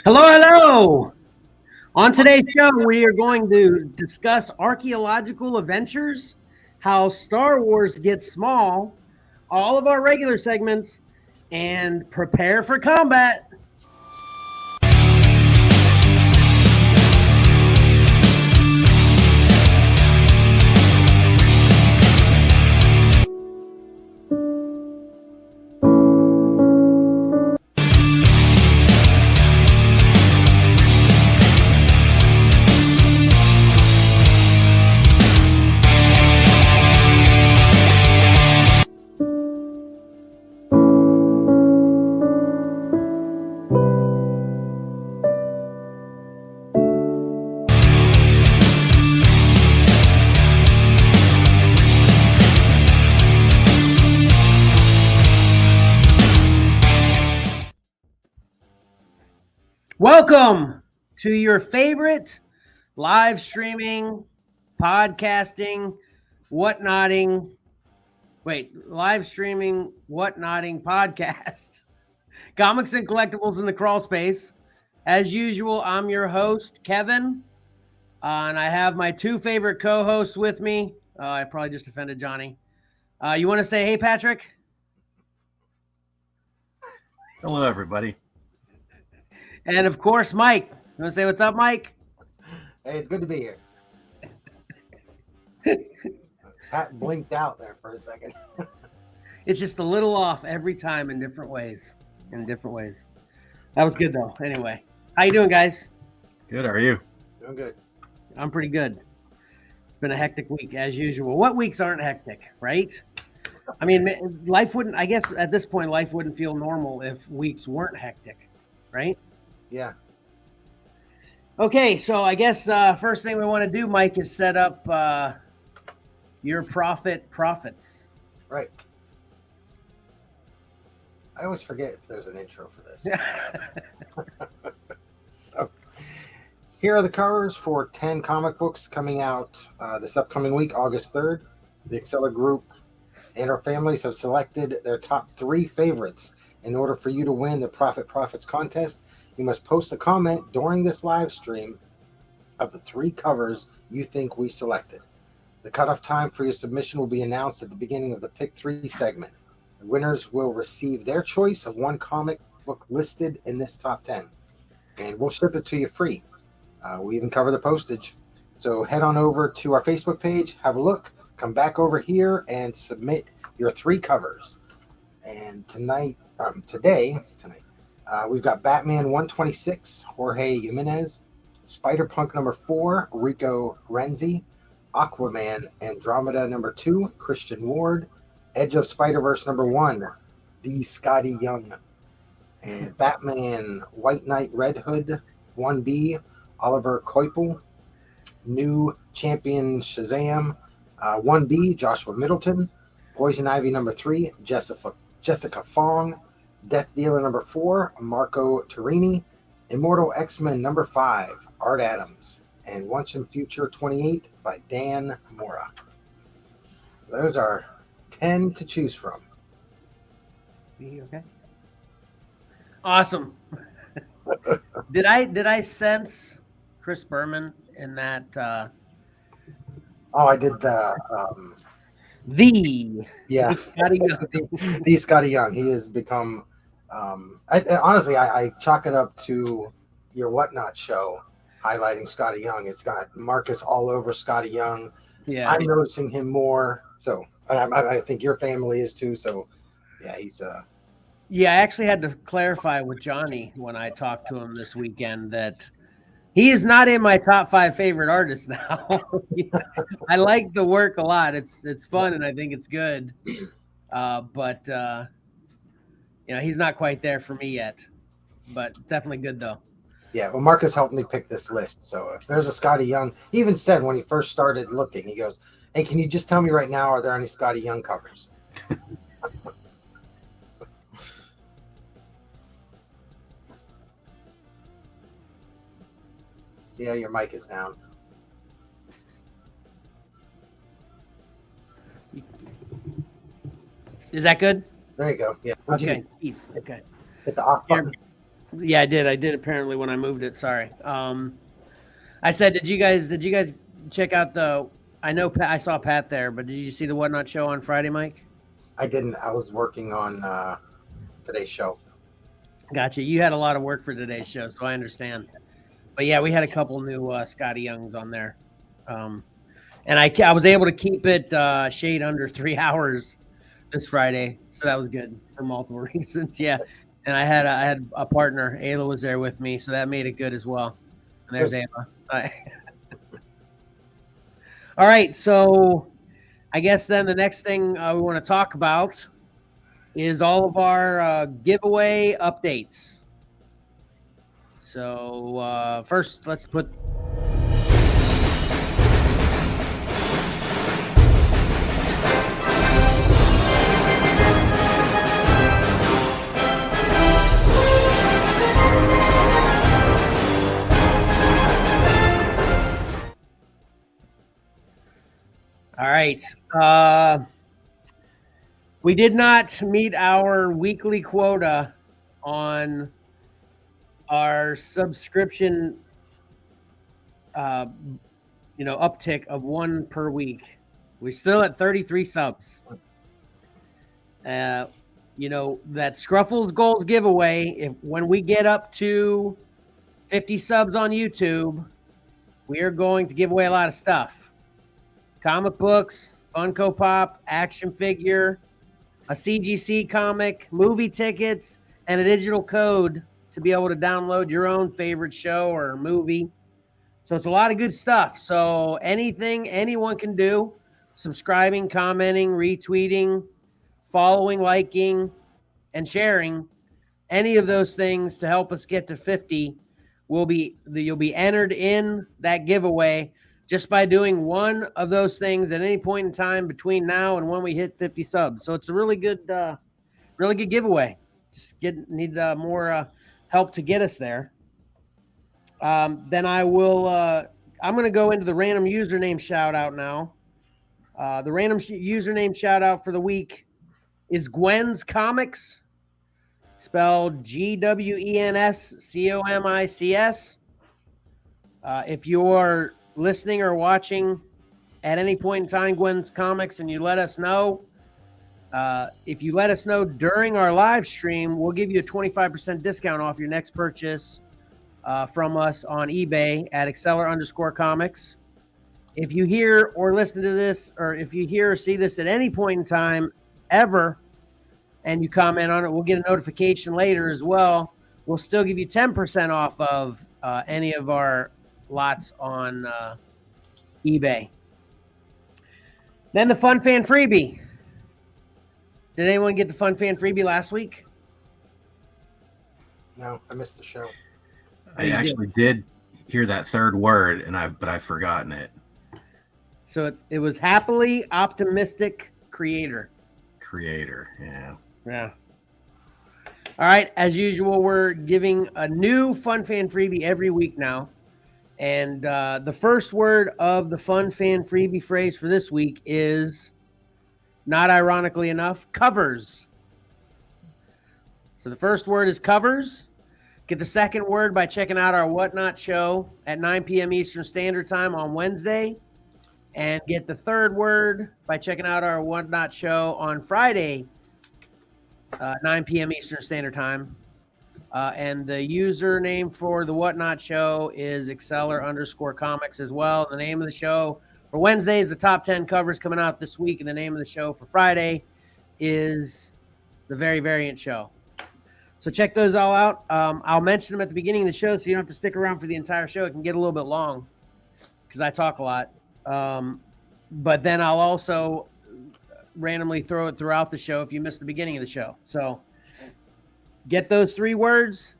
Hello, hello. On today's show, we are going to discuss archaeological adventures, how Star Wars gets small, all of our regular segments, and prepare for combat. Welcome to your favorite live streaming, podcasting, whatnotting podcast, comics and collectibles in the crawl space. As usual, I'm your host, Kevin, and I have my two favorite co-hosts with me. I probably just offended Johnny. You want to say, hey, Patrick? Hello, everybody. And of course, Mike. You want to say what's up, Mike? Hey, it's good to be here. Pat blinked out there for a second. It's just a little off every time in different ways. That was good, though. Anyway, how you doing, guys? Good. How are you? Doing good. I'm pretty good. It's been a hectic week, as usual. What weeks aren't hectic, right? I mean, life wouldn't, I guess at this point, life wouldn't feel normal if weeks weren't hectic, right? Yeah. Okay, so I guess first thing we want to do, Mike, is set up your profits. Right. I always forget if there's an intro for this. So, here are the covers for 10 comic books coming out this upcoming week, August 3rd. The Xcellar group and our families have selected their top 3 favorites. In order for you to win the Profits contest, you must post a comment during this live stream of the 3 covers you think we selected. The cutoff time for your submission will be announced at the beginning of the Pick 3 segment. The winners will receive their choice of 1 comic book listed in this top 10, and we'll ship it to you free. We even cover the postage. So head on over to our Facebook page, have a look, come back over here, and submit your 3 covers. And today, we've got Batman 126, Jorge Jimenez, Spider-Punk number 4, Rico Renzi, Aquaman Andromeda number 2, Christian Ward, Edge of Spider-Verse number 1, the Scotty Young, and Batman White Knight Red Hood 1B, Oliver Koipel, New Champion Shazam 1B, Joshua Middleton, Poison Ivy number 3, Jessica Fong, Death Dealer number 4, Marco Turini, Immortal X-Men number 5, Art Adams, and Once and Future 28 by Dan Mora. Those are 10 to choose from. Okay. Awesome. Did I sense Chris Berman in that? Oh, I did the Scotty Young. the Scotty Young. He has become. Honestly, I chalk it up to your Whatnot show highlighting Scotty Young. It's got Marcus all over Scotty Young. Yeah, I'm noticing him more. So I think your family is too. So yeah, he's. Yeah, I actually had to clarify with Johnny when I talked to him this weekend that he is not in my top 5 favorite artists now. I like the work a lot. It's fun and I think it's good. But he's not quite there for me yet. But definitely good though. Yeah, well, Marcus helped me pick this list. So if there's a Scotty Young, he even said when he first started looking, he goes, "Hey, can you just tell me right now, are there any Scotty Young covers?" Yeah, your mic is down. Is that good? There you go. Yeah. Okay. Peace. Okay. Hit the off button. Yeah, I did. I did apparently when I moved it. Sorry. I said, did you guys check out the? I know I saw Pat there, but did you see the Whatnot show on Friday, Mike? I didn't. I was working on today's show. Gotcha. You had a lot of work for today's show, so I understand. But yeah, we had a couple new Scotty Youngs on there, and I was able to keep it shade under 3 hours this Friday, so that was good for multiple reasons. Yeah, and I had a partner. Ayla was there with me, so that made it good as well. And there's Ayla. All right, so I guess then the next thing we want to talk about is all of our giveaway updates. So first, let's put. All right. We did not meet our weekly quota on our subscription, uptick of 1 per week. We're still at 33 subs. That Scruffles Goals giveaway, when we get up to 50 subs on YouTube, we are going to give away a lot of stuff. Comic books, Funko Pop, action figure, a CGC comic, movie tickets, and a digital code to be able to download your own favorite show or movie. So it's a lot of good stuff. So anything anyone can do, subscribing, commenting, retweeting, following, liking, and sharing, any of those things to help us get to 50, you'll be entered in that giveaway just by doing one of those things at any point in time between now and when we hit 50 subs. So it's a really good giveaway. Just need more help to get us there. Then I'm going to go into the random username shout out now. The random username shout out for the week is Gwen's Comics, spelled GWENSCOMICS. If you're listening or watching at any point in time, Gwen's Comics, and you let us know, if you let us know during our live stream, we'll give you a 25% discount off your next purchase from us on eBay at Xcellar_comics. If you hear or listen to this, or if you hear or see this at any point in time ever, and you comment on it, we'll get a notification later as well. We'll still give you 10% off of any of our lots on eBay. Then the Fun Fan Freebie. Did anyone get the Fun Fan Freebie last week? No, I missed the show. I actually did hear that third word, but I've forgotten it. So it was happily optimistic creator. Creator, yeah. Yeah. All right. As usual, we're giving a new Fun Fan Freebie every week now. And the first word of the Fun Fan Freebie phrase for this week is, not ironically enough, covers. So the first word is covers. Get the second word by checking out our Whatnot show at 9 p.m. Eastern Standard Time on Wednesday. And get the third word by checking out our Whatnot show on Friday, 9 p.m. Eastern Standard Time. And the username for the Whatnot show is Xcellar_comics as well. The name of the show for Wednesday is the top 10 covers coming out this week. And the name of the show for Friday is the Very Variant Show. So check those all out. I'll mention them at the beginning of the show so you don't have to stick around for the entire show. It can get a little bit long because I talk a lot. But then I'll also randomly throw it throughout the show if you missed the beginning of the show. So get those 3 words.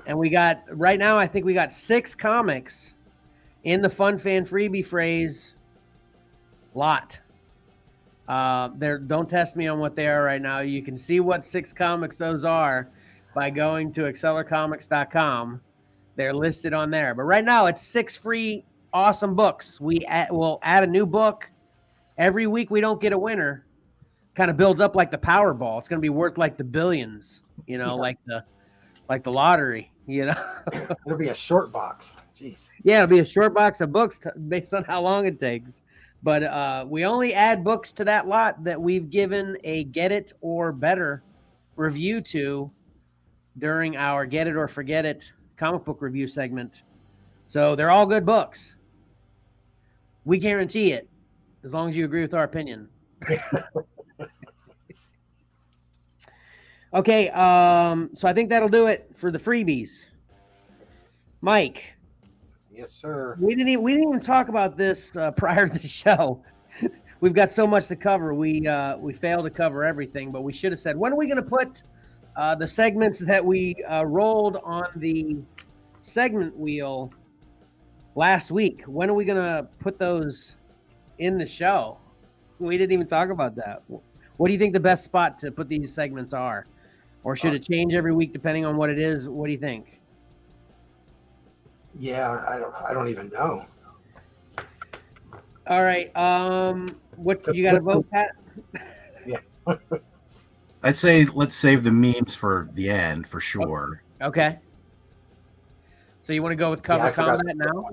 And right now, I think we got 6 comics in the Fun Fan Freebie phrase lot. Don't test me on what they are right now. You can see what 6 comics those are by going to xcellarcomics.com. They're listed on there. But right now, it's 6 free awesome books. We'll add a new book every week. We don't get a winner. Kind of builds up like the Powerball. It's going to be worth like the billions, like the like the lottery, you know. It'll be a short box. Jeez. Yeah, it'll be a short box of books based on how long it takes. But we only add books to that lot that we've given a get it or better review to during our get it or forget it comic book review segment. So they're all good books. We guarantee it, as long as you agree with our opinion. Okay, so I think that'll do it for the freebies. Mike. Yes, sir. We didn't even talk about this prior to the show. We've got so much to cover. We failed to cover everything, but we should have said, when are we going to put the segments that we rolled on the segment wheel last week? When are we going to put those in the show? We didn't even talk about that. What do you think the best spot to put these segments are? Or should it change every week depending on what it is? What do you think? Yeah, I don't even know. All right. What you got to vote, Pat? Yeah. I'd say let's save the memes for the end for sure. Okay. So you want to go with cover combat now?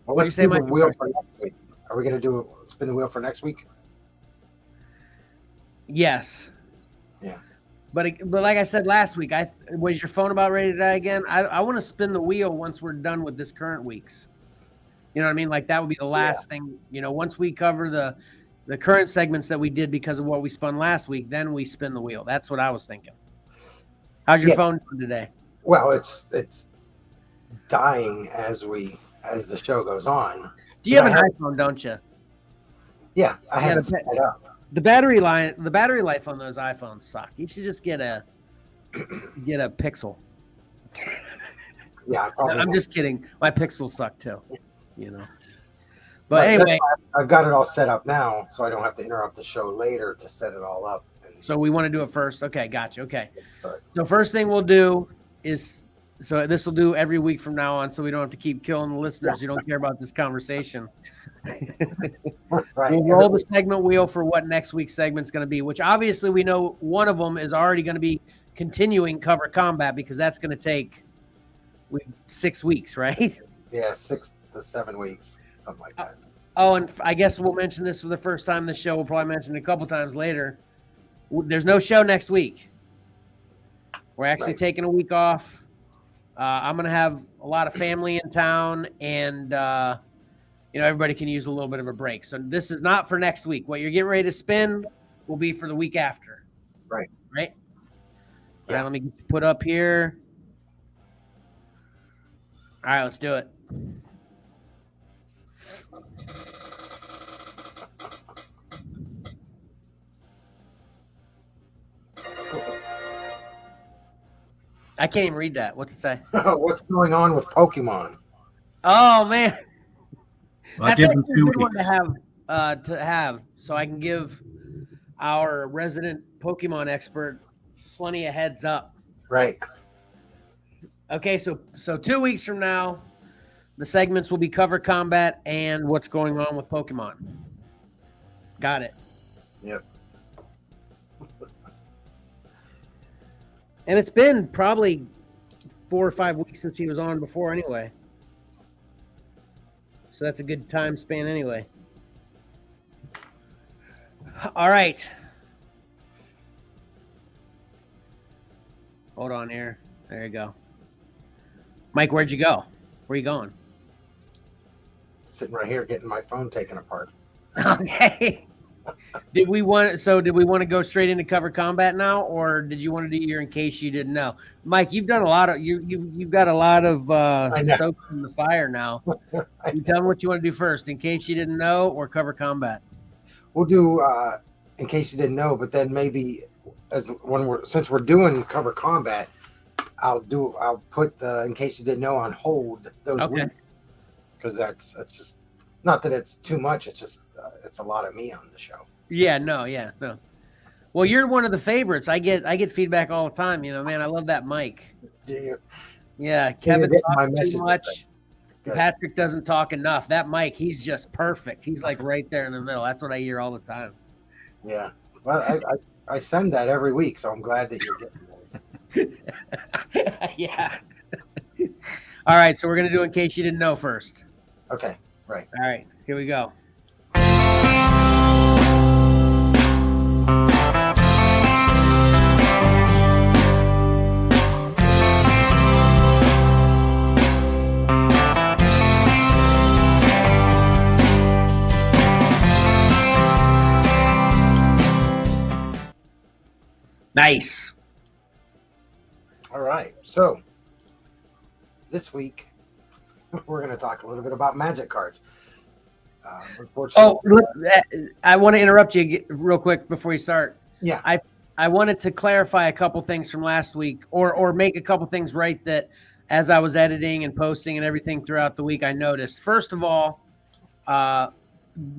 Well, let's do the wheel for next week. Are we going to do a spin the wheel for next week? Yes. Yeah. But like I said last week, was your phone about ready to die again? I want to spin the wheel once we're done with this current week's. You know what I mean? Like that would be the last thing. You know, once we cover the current segments that we did because of what we spun last week, then we spin the wheel. That's what I was thinking. How's your phone doing today? Well, it's dying as the show goes on. Do you have an iPhone, don't you? Yeah, I have it set up. The battery life on those iPhones suck. You should just get a Pixel. Yeah, I'm just kidding. My Pixels suck too. You know. But anyway, I've got it all set up now, so I don't have to interrupt the show later to set it all up. So we want to do it first. Okay, gotcha. Okay. Right. So first thing we'll do is, so this will do every week from now on, so we don't have to keep killing the listeners who don't care about this conversation. Right. We'll roll the segment wheel for what next week's segment's going to be, which obviously we know one of them is already going to be continuing cover combat because that's going to take 6 weeks, right? Yeah, 6 to 7 weeks, something like that. Oh, and I guess we'll mention this for the first time in the show. We'll probably mention it a couple times later. There's no show next week. We're actually taking a week off. I'm going to have a lot of family in town, and everybody can use a little bit of a break. So this is not for next week. What you're getting ready to spin will be for the week after. Right. Right? Yeah. All right, let me get put up here. All right, let's do it. I can't even read that. What's it say? What's going on with Pokemon? Oh man, I'll give them 2 good one weeks. to have, so I can give our resident Pokemon expert plenty of heads up. Right. Okay, so 2 weeks from now, the segments will be cover combat and what's going on with Pokemon. Got it. Yep. And it's been probably 4 or 5 weeks since he was on before anyway. So that's a good time span anyway. All right. Hold on here. There you go. Mike, where'd you go? Where are you going? Sitting right here getting my phone taken apart. Okay. Did we want to go straight into cover combat now, or did you want to do your in case you didn't know? Mike, you've done a lot of you've got a lot of stokes in the fire now. You tell me what you want to do first, in case you didn't know, or cover combat. We'll do in case you didn't know, but then maybe since we're doing cover combat, I'll put the in case you didn't know on hold those weeks, because that's just not that it's too much. It's just it's a lot of me on the show. No. Well, you're one of the favorites. I get feedback all the time. You know, man, I love that mic. Do you? Yeah, Kevin talks too much. Patrick doesn't talk enough. That mic, he's just perfect. He's like right there in the middle. That's what I hear all the time. Yeah. Well, I send that every week, so I'm glad that you're getting those. Yeah. All right, so we're gonna do in case you didn't know first. Okay, right. All right, here we go. Nice. All right. So this week we're going to talk a little bit about Magic cards. Oh, look, I want to interrupt you real quick before you start. Yeah. I wanted to clarify a couple things from last week, or make a couple things right that as I was editing and posting and everything throughout the week, I noticed. First of all,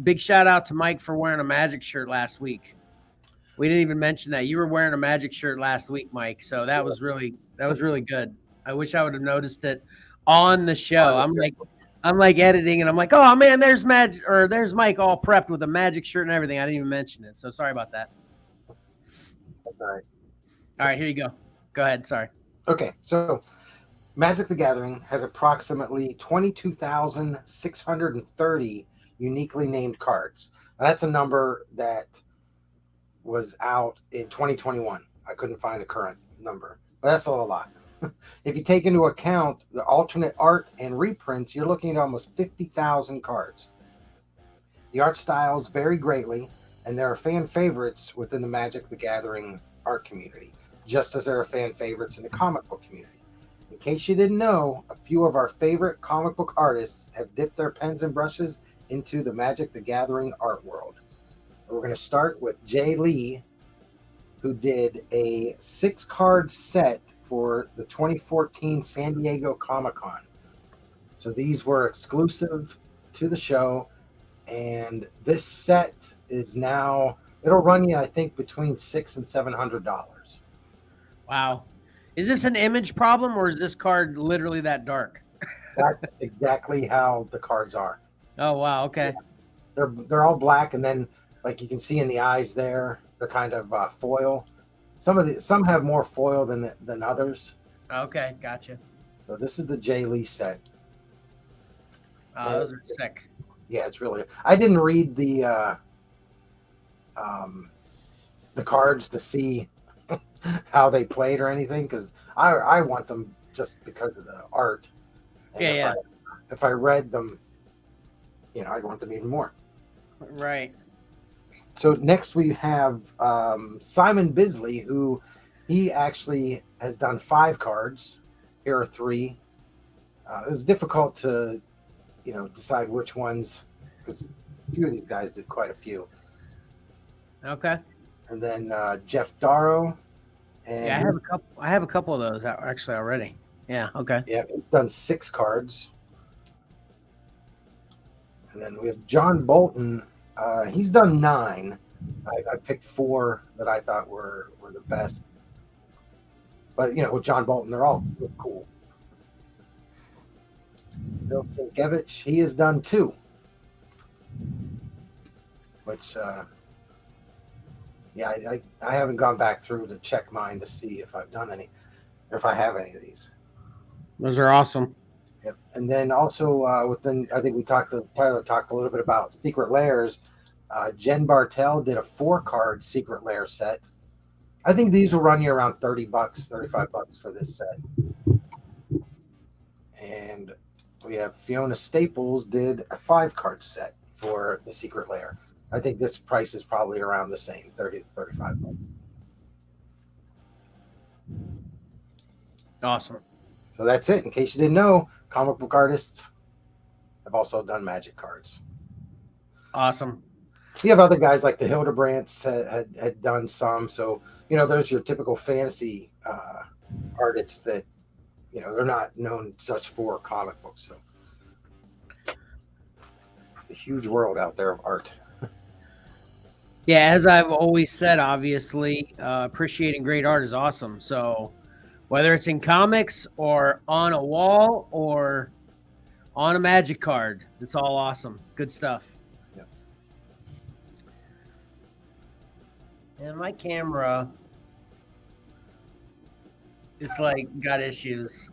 big shout out to Mike for wearing a Magic shirt last week. We didn't even mention that. You were wearing a Magic shirt last week, Mike. So that was really good. I wish I would have noticed it on the show. I'm like editing and I'm like, oh man, there's there's Mike all prepped with a Magic shirt and everything. I didn't even mention it. So sorry about that. All right, here you go. Go ahead. Sorry. Okay, so Magic the Gathering has approximately 22,630 uniquely named cards. Now, that's a number that was out in 2021. I couldn't find a current number, but that's still a lot. If you take into account the alternate art and reprints, you're looking at almost 50,000 cards. The art styles vary greatly, and there are fan favorites within the Magic the Gathering art community, just as there are fan favorites in the comic book community. In case you didn't know, a few of our favorite comic book artists have dipped their pens and brushes into the Magic the Gathering art world. We're going to start with Jay Lee, who did a 6-card set for the 2014 San Diego Comic-Con. So these were exclusive to the show, and this set is now, it'll run you, I think, between $600 and $700. Wow. Is this an image problem or is this card literally that dark? That's exactly how the cards are. Oh, wow. Okay. Yeah. They're all black, and then like you can see in the eyes there, they're kind of foil. Some have more foil than others. Okay, gotcha. So this is the Jay Lee set. Those are sick. Yeah, it's really. I didn't read the cards to see how they played or anything, because I want them just because of the art. And if I read them, I'd want them even more. Right. So next we have Simon Bisley, who he actually has done 5 cards. Here are 3. It was difficult to, decide which ones, because a few of these guys did quite a few. Okay. And then Jeff Darrow. And yeah, I have a couple of those actually already. Yeah. Okay. Yeah, he's done 6 cards. And then we have John Bolton. He's done 9. I picked 4 that I thought were the best. But with John Bolton, they're all cool. Bill Sienkiewicz, he has done 2. Which I haven't gone back through to check mine to see if I've done any, or if I have any of these. Those are awesome. Yep. And then also I think Tyler talked a little bit about Secret Lairs. Jen Bartel did a 4-card Secret Lair set. I think these will run you around $30, $35 for this set. And we have Fiona Staples did a 5-card set for the Secret Lair. I think this price is probably around the same, $30 to $35. Awesome. So that's it. In case you didn't know, comic book artists have also done Magic cards. Awesome. You have other guys like the Hildebrands had done some. So, those are your typical fantasy artists that, they're not known just for comic books. So it's a huge world out there of art. Yeah, as I've always said, obviously, appreciating great art is awesome. So whether it's in comics or on a wall or on a Magic card, it's all awesome. Good stuff. Yeah. And my camera it's like got issues.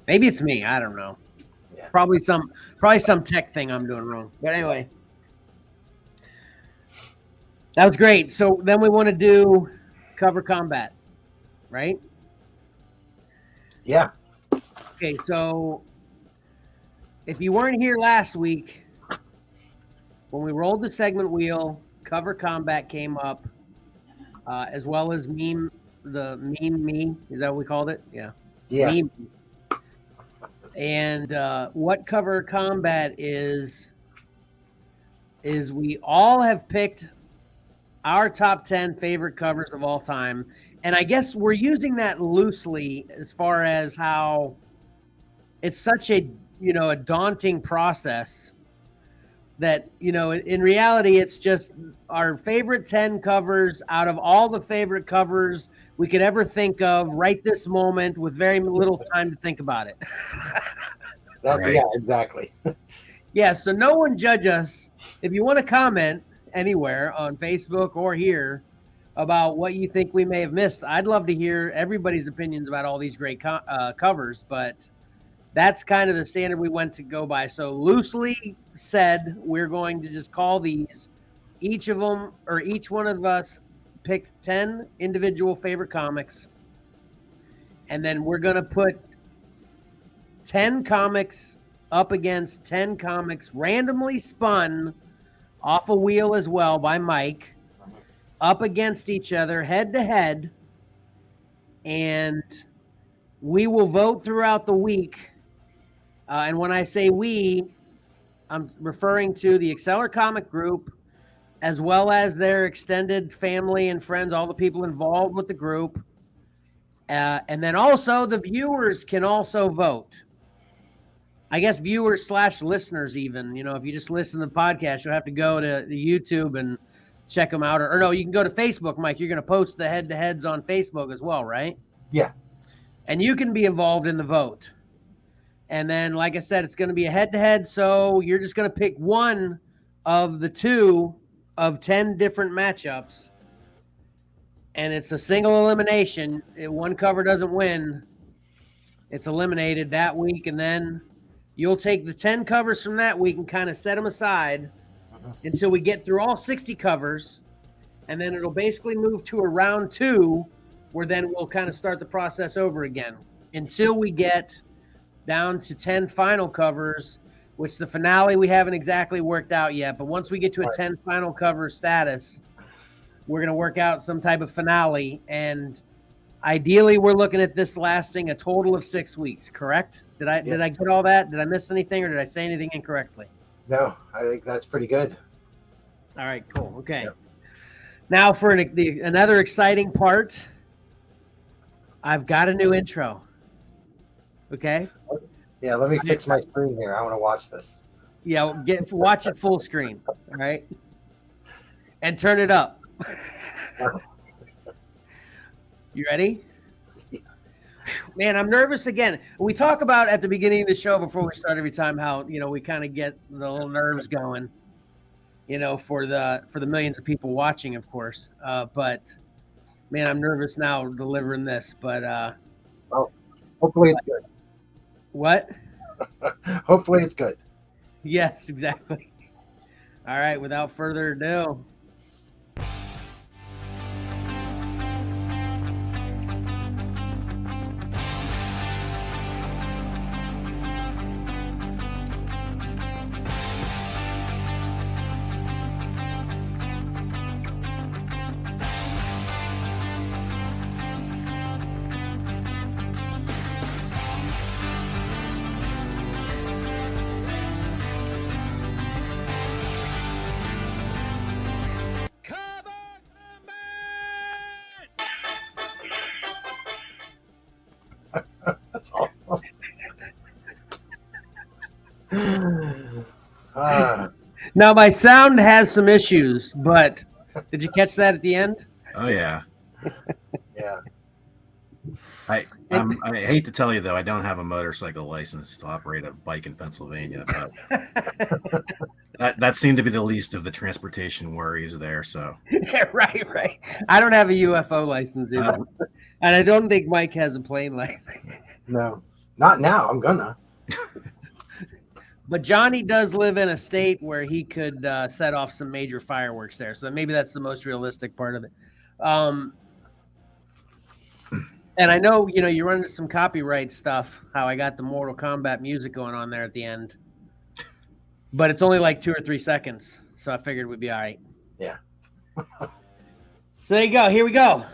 Maybe it's me. I don't know. Yeah. Probably some tech thing I'm doing wrong. But anyway, that was great. So then we want to do cover combat, right? Yeah. Okay, so if you weren't here last week, when we rolled the segment wheel, cover combat came up, as well as meme me. Is that what we called it? Yeah. Yeah. Meme. And what cover combat is we all have picked our top 10 favorite covers of all time. And I guess we're using that loosely as far as how it's such a daunting process that, in reality, it's just our favorite 10 covers out of all the favorite covers we could ever think of right this moment with very little time to think about it. Right. Yeah, exactly. Yeah, so no one judge us. If you want to comment anywhere on Facebook or here about what you think we may have missed, I'd love to hear everybody's opinions about all these great covers, but that's kind of the standard we went to go by. So loosely said, we're going to just call these, each one of us picked 10 individual favorite comics. And then we're going to put 10 comics up against 10 comics randomly spun off a wheel as well by Mike, up against each other, head to head. And we will vote throughout the week. And when I say we, I'm referring to the Xcellar comic group, as well as their extended family and friends, all the people involved with the group. And then also the viewers can also vote. I guess viewers / listeners even. If you just listen to the podcast, you'll have to go to the YouTube and check them out. Or no, you can go to Facebook, Mike. You're going to post the head-to-heads on Facebook as well, right? Yeah. And you can be involved in the vote. And then, like I said, it's going to be a head-to-head, so you're just going to pick one of the 2 of 10 different matchups, and it's a single elimination. If one cover doesn't win, it's eliminated that week, and then you'll take the 10 covers from that week and kind of set them aside until we get through all 60 covers, and then it'll basically move to a round 2, where then we'll kind of start the process over again until we get down to 10 final covers, which the finale we haven't exactly worked out yet. But once we get to a 10 final cover status, we're going to work out some type of finale. And ideally, we're looking at this lasting a total of 6 weeks, correct? Did I get all that? Did I miss anything, or did I say anything incorrectly? No, I think that's pretty good. All right, cool. Okay. Yep. Now for another exciting part, I've got a new intro. Okay. Yeah, let me fix my screen here. I want to watch this. Yeah, watch it full screen. All right. And turn it up. You ready? Yeah. Man, I'm nervous again. We talk about at the beginning of the show before we start every time how, we kind of get the little nerves going, for the millions of people watching, of course. But man, I'm nervous now delivering this, but hopefully it's good. What? Hopefully it's good. Yes, exactly. All right, without further ado. That's awesome. Now my sound has some issues, but did you catch that at the end? Oh yeah. Yeah. I hate to tell you though, I don't have a motorcycle license to operate a bike in Pennsylvania, but that seemed to be the least of the transportation worries there. So Yeah, right. I don't have a UFO license either. And I don't think Mike has a plane license. No, not now. I'm gonna. But Johnny does live in a state where he could set off some major fireworks there. So maybe that's the most realistic part of it. And I know, you're running some copyright stuff, how I got the Mortal Kombat music going on there at the end. But it's only like 2 or 3 seconds. So I figured we'd be all right. Yeah. So there you go. Here we go.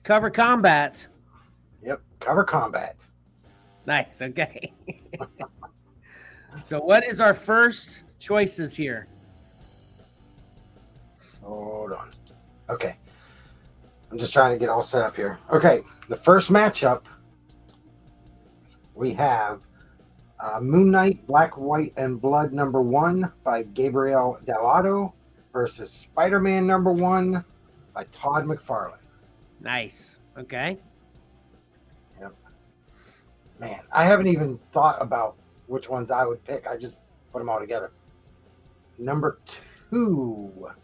Cover combat. Yep. Cover combat. Nice. Okay. So what is our first choices here? Hold on. Okay. I'm just trying to get all set up here. Okay. The first matchup, we have Moon Knight, Black, White, and Blood #1 by Gabriel Dell'Otto versus Spider-Man #1 by Todd McFarlane. Nice. Okay. Yep. Man, I haven't even thought about which ones I would pick. I just put them all together. #2. Let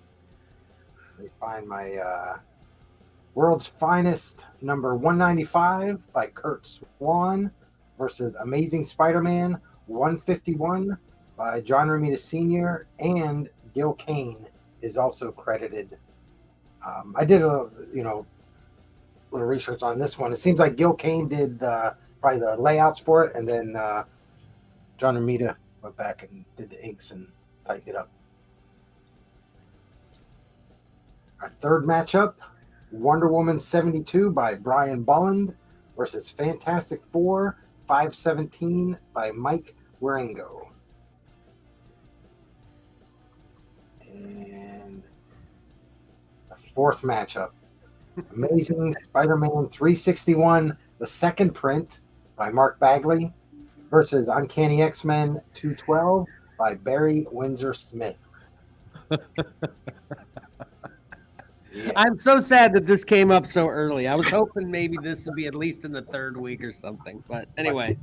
me find my World's Finest #195 by Kurt Swan versus Amazing Spider-Man 151 by John Romita Sr. and Gil Kane is also credited. I did a little research on this one. It seems like Gil Kane did probably the layouts for it, and then John Romita went back and did the inks and tightened it up. Our third matchup, Wonder Woman 72 by Brian Bolland versus Fantastic Four 517 by Mike Wieringo. And the fourth matchup, Amazing Spider-Man 361, the second print by Mark Bagley versus Uncanny X-Men 212 by Barry Windsor Smith. Yeah. I'm so sad that this came up so early. I was hoping maybe this would be at least in the third week or something. But anyway.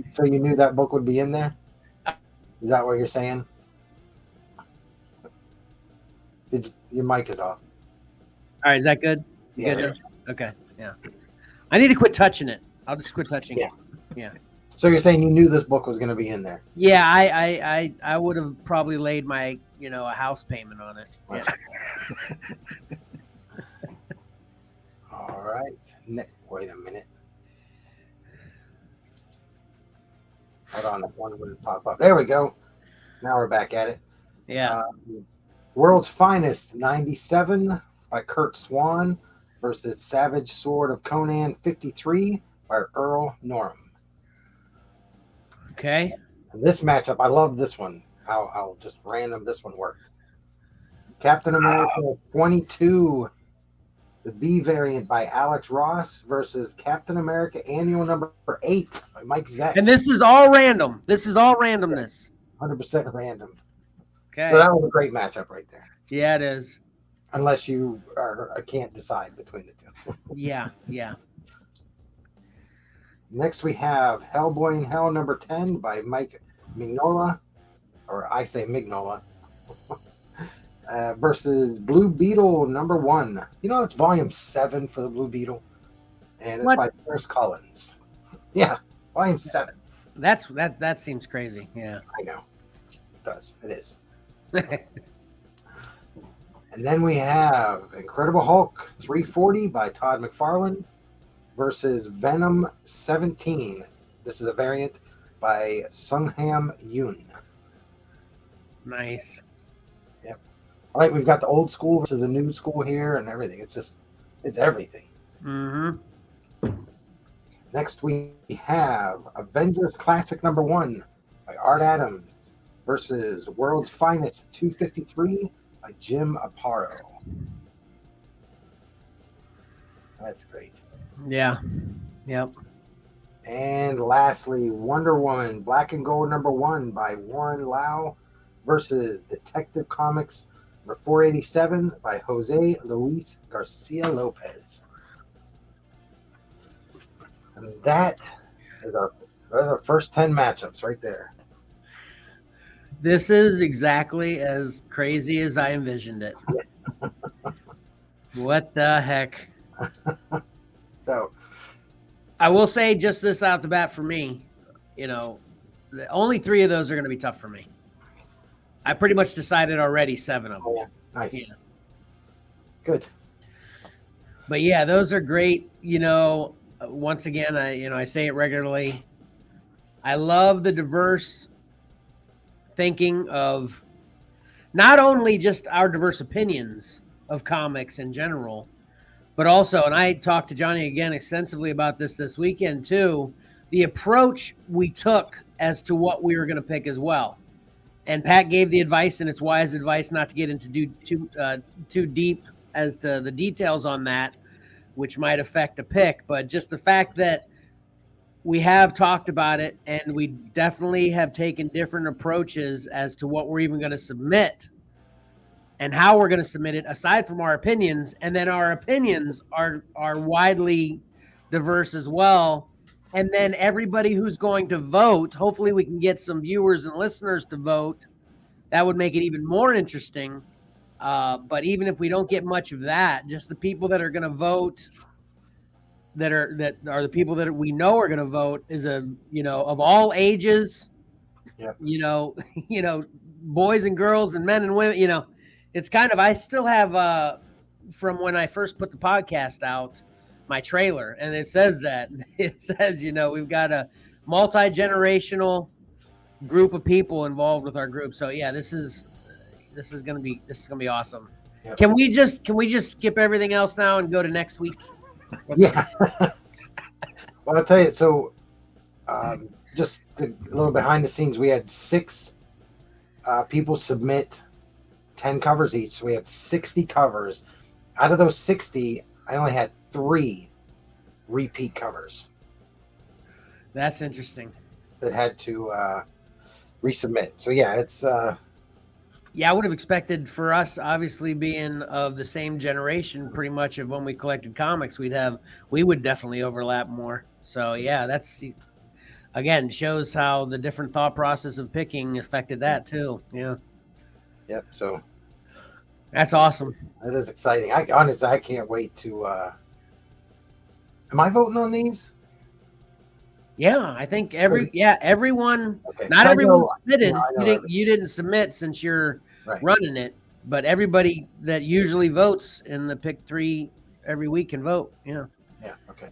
So you knew that book would be in there? Is that what you're saying? Your mic is off. All right, is that good? Yeah. Good? Okay, yeah. I need to quit touching it. I'll just quit touching it. Yeah. So you're saying you knew this book was going to be in there? Yeah, I would have probably laid my, a house payment on it. Yeah. All right. Wait a minute. Hold on, that one wouldn't pop up. There we go. Now we're back at it. Yeah. World's Finest 97 by Kurt Swan versus Savage Sword of Conan 53 by Earl Norham. Okay. And this matchup, I love this one. How just random this one worked. Captain America 22, the B variant by Alex Ross versus Captain America Annual #8 by Mike Zeck. And this is all random. This is all randomness. 100% random. Okay. So that was a great matchup right there. Yeah, it is. Unless you can't decide between the two. Yeah. Next we have Hellboy in Hell #10 by Mike Mignola, or I say Mignola, versus Blue Beetle #1. It's volume 7 for the Blue Beetle, and it's by Chris Collins. Yeah, volume 7. That seems crazy. Yeah. I know. It does. It is. And then we have Incredible Hulk 340 by Todd McFarlane versus Venom 17. This is a variant by Sungham Yoon. Nice. Yep. All right, we've got the old school versus the new school here and everything. It's everything. Mm-hmm. Next we have Avengers Classic #1 by Art Adams versus World's Finest 253 by Jim Aparo. That's great. Yeah. Yep. And lastly, Wonder Woman Black and Gold #1 by Warren Lau versus Detective Comics #487 by Jose Luis Garcia Lopez. And that is our first 10 matchups right there. This is exactly as crazy as I envisioned it. What the heck? So I will say just this out the bat for me, the only 3 of those are going to be tough for me. I pretty much decided already 7 of them. yeah, nice. Yeah. Good. But yeah, those are great. Once again, I say it regularly. I love the diverse thinking of not only just our diverse opinions of comics in general, but also, and I talked to Johnny again extensively about this weekend too, the approach we took as to what we were going to pick as well. And Pat gave the advice, and it's wise advice not to get into too deep as to the details on that, which might affect a pick. But just the fact that we have talked about it, and we definitely have taken different approaches as to what we're even going to submit and how we're going to submit it, aside from our opinions. And then our opinions are widely diverse as well. And then everybody who's going to vote, hopefully we can get some viewers and listeners to vote. That would make it even more interesting. But even if we don't get much of that, just the people that are going to vote, that are the people that we know are going to vote, is of all ages, Yep. boys and girls and men and women. It's kind of, I still have from when I first put the podcast out, my trailer, and it says we've got a multi-generational group of people involved with our group. So yeah, this is gonna be awesome. Yep. Can we just skip everything else now and go to next week? Yeah. Well, I'll tell you. So, just a little behind the scenes, we had 6 people submit 10 covers each. So we had 60 covers. Out of those 60, I only had 3 repeat covers. That's interesting. That had to resubmit. So yeah, it's yeah, I would have expected, for us obviously being of the same generation pretty much of when we collected comics, we would definitely overlap more. So yeah, that's, again, shows how the different thought process of picking affected that too. Yeah. Yep. So that's awesome. that is exciting. I can't wait to am I voting on these? Yeah, I think everyone. Okay. Not So everyone submitted. I know You didn't submit since you're right. running it, but everybody that usually votes in the pick 3 every week can vote. Yeah. Yeah. Okay.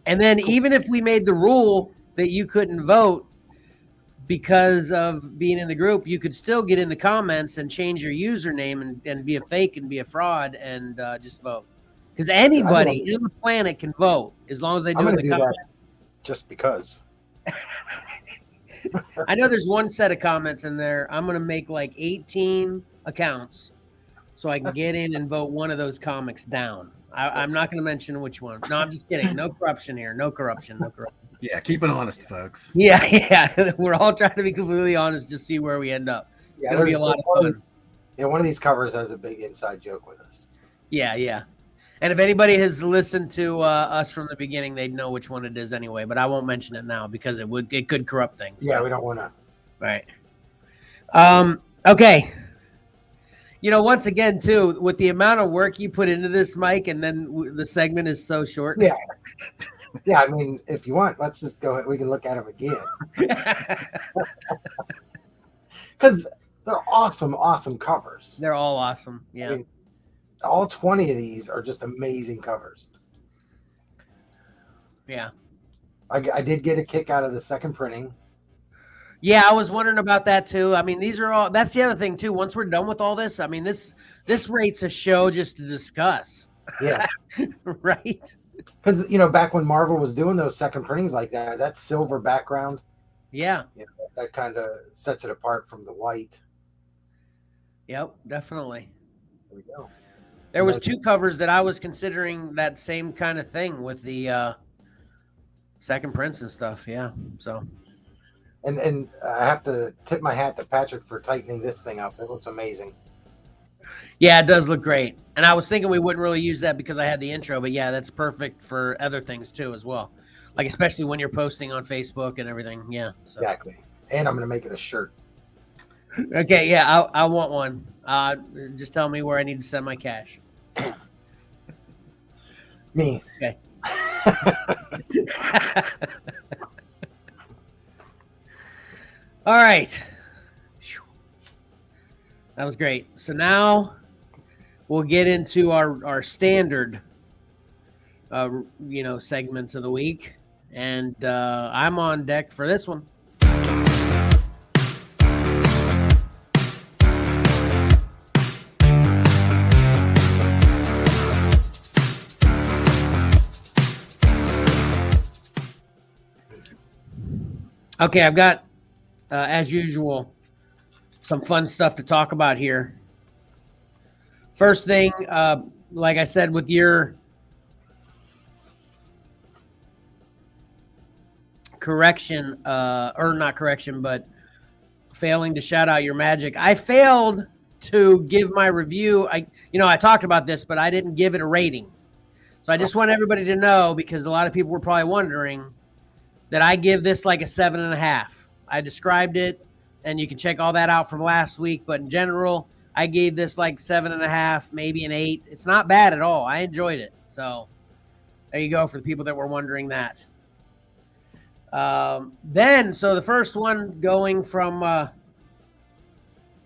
And then even if we made the rule that you couldn't vote because of being in the group, you could still get in the comments and change your username and be a fake and be a fraud and just vote. Because anybody on the planet can vote as long as they do it in the comments. Just because. I know there's one set of comments in there. I'm going to make like 18 accounts so I can get in and vote one of those comics down. I'm not going to mention which one. No, I'm just kidding. No corruption here. No corruption. Yeah, keep it honest, folks. Yeah. We're all trying to be completely honest, just see where we end up. It's going to be a lot of fun. Yeah, one of these covers has a big inside joke with us. Yeah. And if anybody has listened to us from the beginning, they'd know which one it is anyway. But I won't mention it now because it could corrupt things. Yeah, so. We don't want to. Right. Okay. Once again, too, with the amount of work you put into this, Mike, and then the segment is so short. Yeah. Yeah, I mean, if you want, let's just go. We can look at them again. Because they're awesome covers. They're all awesome. Yeah. I mean, all 20 of these are just amazing covers. Yeah. I did get a kick out of the second printing. Yeah, I was wondering about that too. I mean, these are all, that's the other thing too. Once we're done with all this, I mean, this rates a show just to discuss. Yeah. Right. Because, back when Marvel was doing those second printings like that silver background. Yeah. That kind of sets it apart from the white. Yep, definitely. There we go. There was 2 covers that I was considering that same kind of thing with the second prints and stuff. Yeah. So. And I have to tip my hat to Patrick for tightening this thing up. It looks amazing. Yeah, it does look great. And I was thinking we wouldn't really use that because I had the intro, but yeah, that's perfect for other things too as well. Like especially when you're posting on Facebook and everything. Yeah. So. Exactly. And I'm going to make it a shirt. Okay, yeah, I want one. Just tell me where I need to send my cash. Me. Okay. All right. That was great. So now we'll get into our standard, segments of the week. And I'm on deck for this one. Okay, I've got, as usual, some fun stuff to talk about here. First thing, like I said, with your correction, or not correction, but failing to shout out your magic, I failed to give my review. I talked about this, but I didn't give it a rating. So I just want everybody to know, because a lot of people were probably wondering, that I give this like a 7.5. I described it, and you can check all that out from last week. But in general, I gave this like 7.5, maybe an 8. It's not bad at all. I enjoyed it. So there you go for the people that were wondering that. So the first one, going from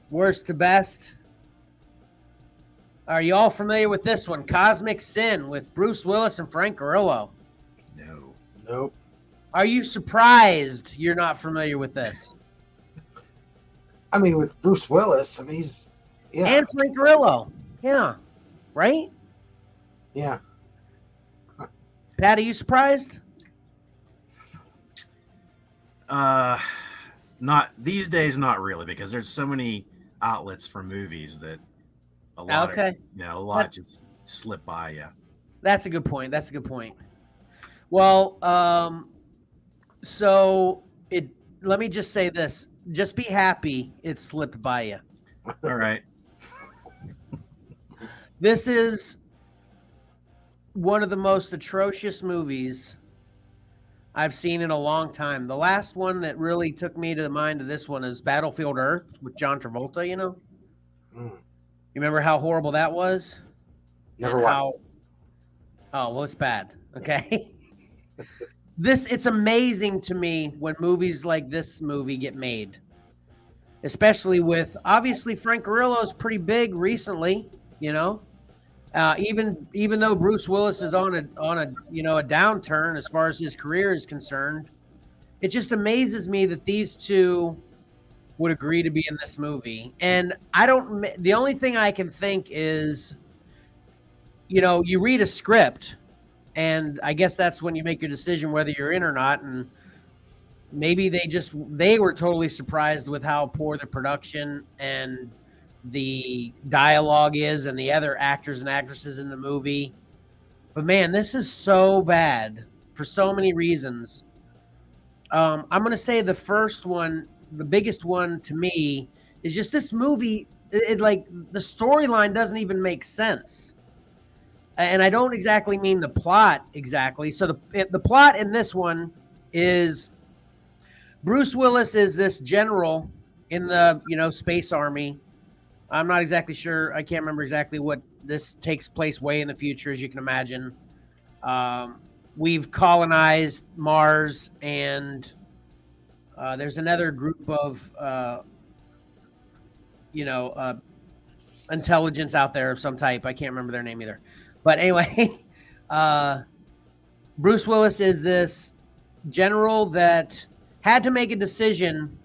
worst to best. Are you all familiar with this one? Cosmic Sin with Bruce Willis and Frank Grillo. No. Nope. Are you surprised you're not familiar with this? I mean, with Bruce Willis, he's And Frank Grillo. Yeah. Right? Yeah. Pat, are you surprised? Not these days, not really, because there's so many outlets for movies that a lot just slip by you. That's a good point. Well, so let me just say this. Just be happy it slipped by you. All right. This is one of the most atrocious movies I've seen in a long time. The last one that really took me to the mind of this one is Battlefield Earth with John Travolta, You remember how horrible that was? Never watched. Oh, well, it's bad. Okay. It's amazing to me when movies like this movie get made, especially with, obviously, Frank Grillo's pretty big recently, even though Bruce Willis is on a downturn as far as his career is concerned. It just amazes me that these two would agree to be in this movie. And the only thing I can think is, you read a script, and I guess that's when you make your decision whether you're in or not. And maybe they were totally surprised with how poor the production and the dialogue is and the other actors and actresses in the movie. But man, this is so bad for so many reasons. I'm going to say the first one, the biggest one to me, is just this movie. The storyline doesn't even make sense. And I don't exactly mean the plot exactly. So the plot in this one is Bruce Willis is this general in the, Space Army. I'm not exactly sure. I can't remember exactly what this takes place way in the future, as you can imagine. We've colonized Mars, and there's another group of, intelligence out there of some type. I can't remember their name either. But anyway, Bruce Willis is this general that had to make a decision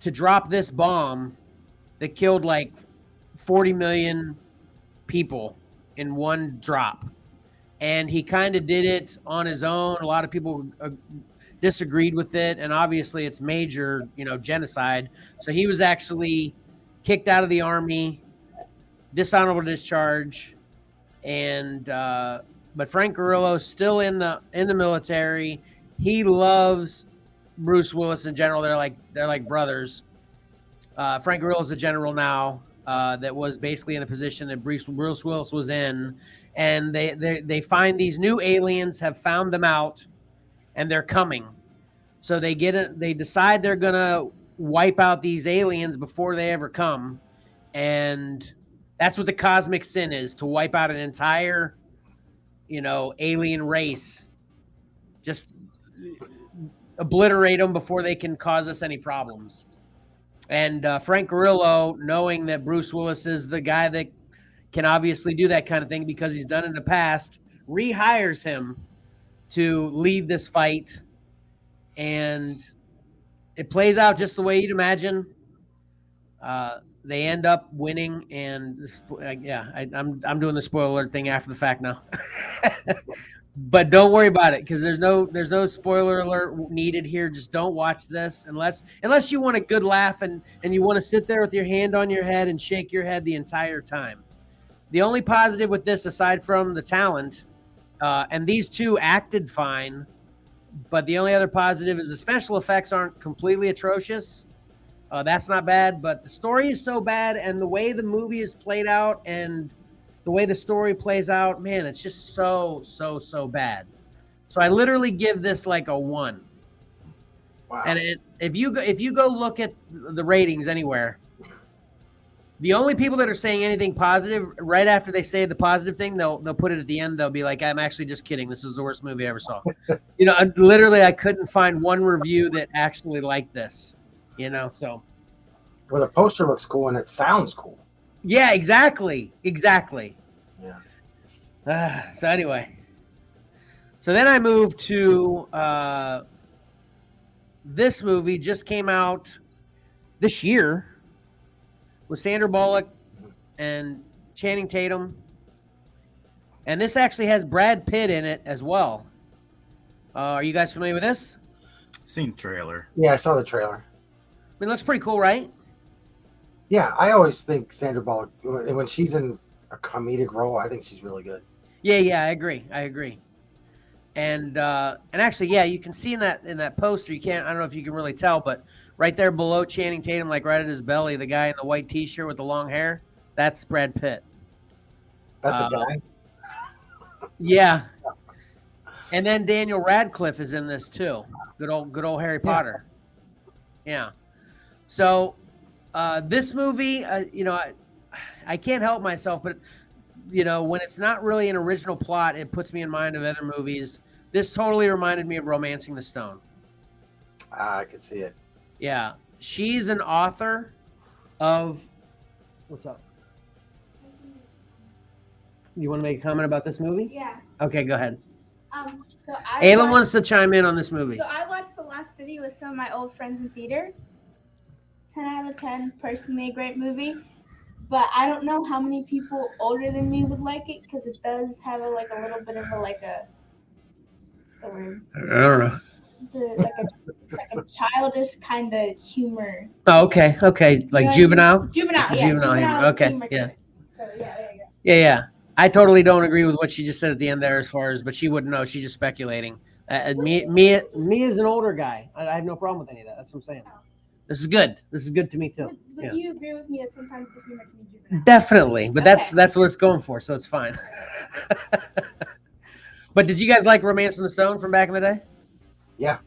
to drop this bomb that killed like 40 million people in one drop. And he kind of did it on his own. A lot of people disagreed with it. And obviously it's major, genocide. So he was actually kicked out of the army, dishonorable discharge. And but Frank Grillo's still in the military. He loves Bruce Willis in general. They're like brothers. Frank Grillo's a general now that was basically in a position that Bruce Willis was in, and they find these new aliens, have found them out, and they're coming. So they decide they're gonna wipe out these aliens before they ever come, and that's what the cosmic sin is, to wipe out an entire, alien race. Just obliterate them before they can cause us any problems. And Frank Grillo, knowing that Bruce Willis is the guy that can obviously do that kind of thing because he's done it in the past, rehires him to lead this fight. And it plays out just the way you'd imagine. They end up winning, and I'm doing the spoiler alert thing after the fact now. But don't worry about it because there's no spoiler alert needed here. Just don't watch this unless you want a good laugh and you want to sit there with your hand on your head and shake your head the entire time. The only positive with this, aside from the talent, and these two acted fine, but the only other positive is the special effects aren't completely atrocious. That's not bad, but the story is so bad, and the way the movie is played out and the way the story plays out, man, it's just so bad. So I literally give this like a 1. Wow. And if you go look at the ratings anywhere, the only people that are saying anything positive, right after they say the positive thing, they'll put it at the end. They'll be like, "I'm actually just kidding. This is the worst movie I ever saw." Literally, I couldn't find one review that actually liked this. So. Well, the poster looks cool and it sounds cool. Yeah, exactly. Yeah. So anyway, then I moved to this movie. Just came out this year with Sandra Bullock and Channing Tatum, and this actually has Brad Pitt in it as well. Are you guys familiar with this? Seen trailer. Yeah, I saw the trailer. I mean, it looks pretty cool, right? Yeah, I always think Sandra Bullock, when she's in a comedic role, I think she's really good. Yeah, I agree. And actually, yeah, you can see in that poster, I don't know if you can really tell, but right there below Channing Tatum, like right at his belly, the guy in the white t-shirt with the long hair, that's Brad Pitt. That's a guy? Yeah. And then Daniel Radcliffe is in this too. Good old Harry Potter. Yeah. So this movie, I can't help myself, but when it's not really an original plot, it puts me in mind of other movies. This totally reminded me of Romancing the Stone. I can see it. Yeah. She's an author of... What's up? You want to make a comment about this movie? Yeah. Okay, go ahead. So Ayla wants to chime in on this movie. So I watched The Lost City with some of my old friends in theater. 10 out of 10, personally a great movie. But I don't know how many people older than me would like it because it does have a little bit of a what's the word? I don't know. It's like a childish kind of humor. Oh, okay. Like juvenile? Juvenile, yeah. Juvenile humor. Okay, humor yeah. So there you go. Yeah. I totally don't agree with what she just said at the end there but she wouldn't know. She's just speculating. Me as an older guy, I have no problem with any of that. That's what I'm saying. This is good. This is good to me too. But do you agree with me that sometimes the humor can be juvenile? Definitely, but that's what it's going for, so it's fine. But did you guys like Romancing the Stone from back in the day? Yeah.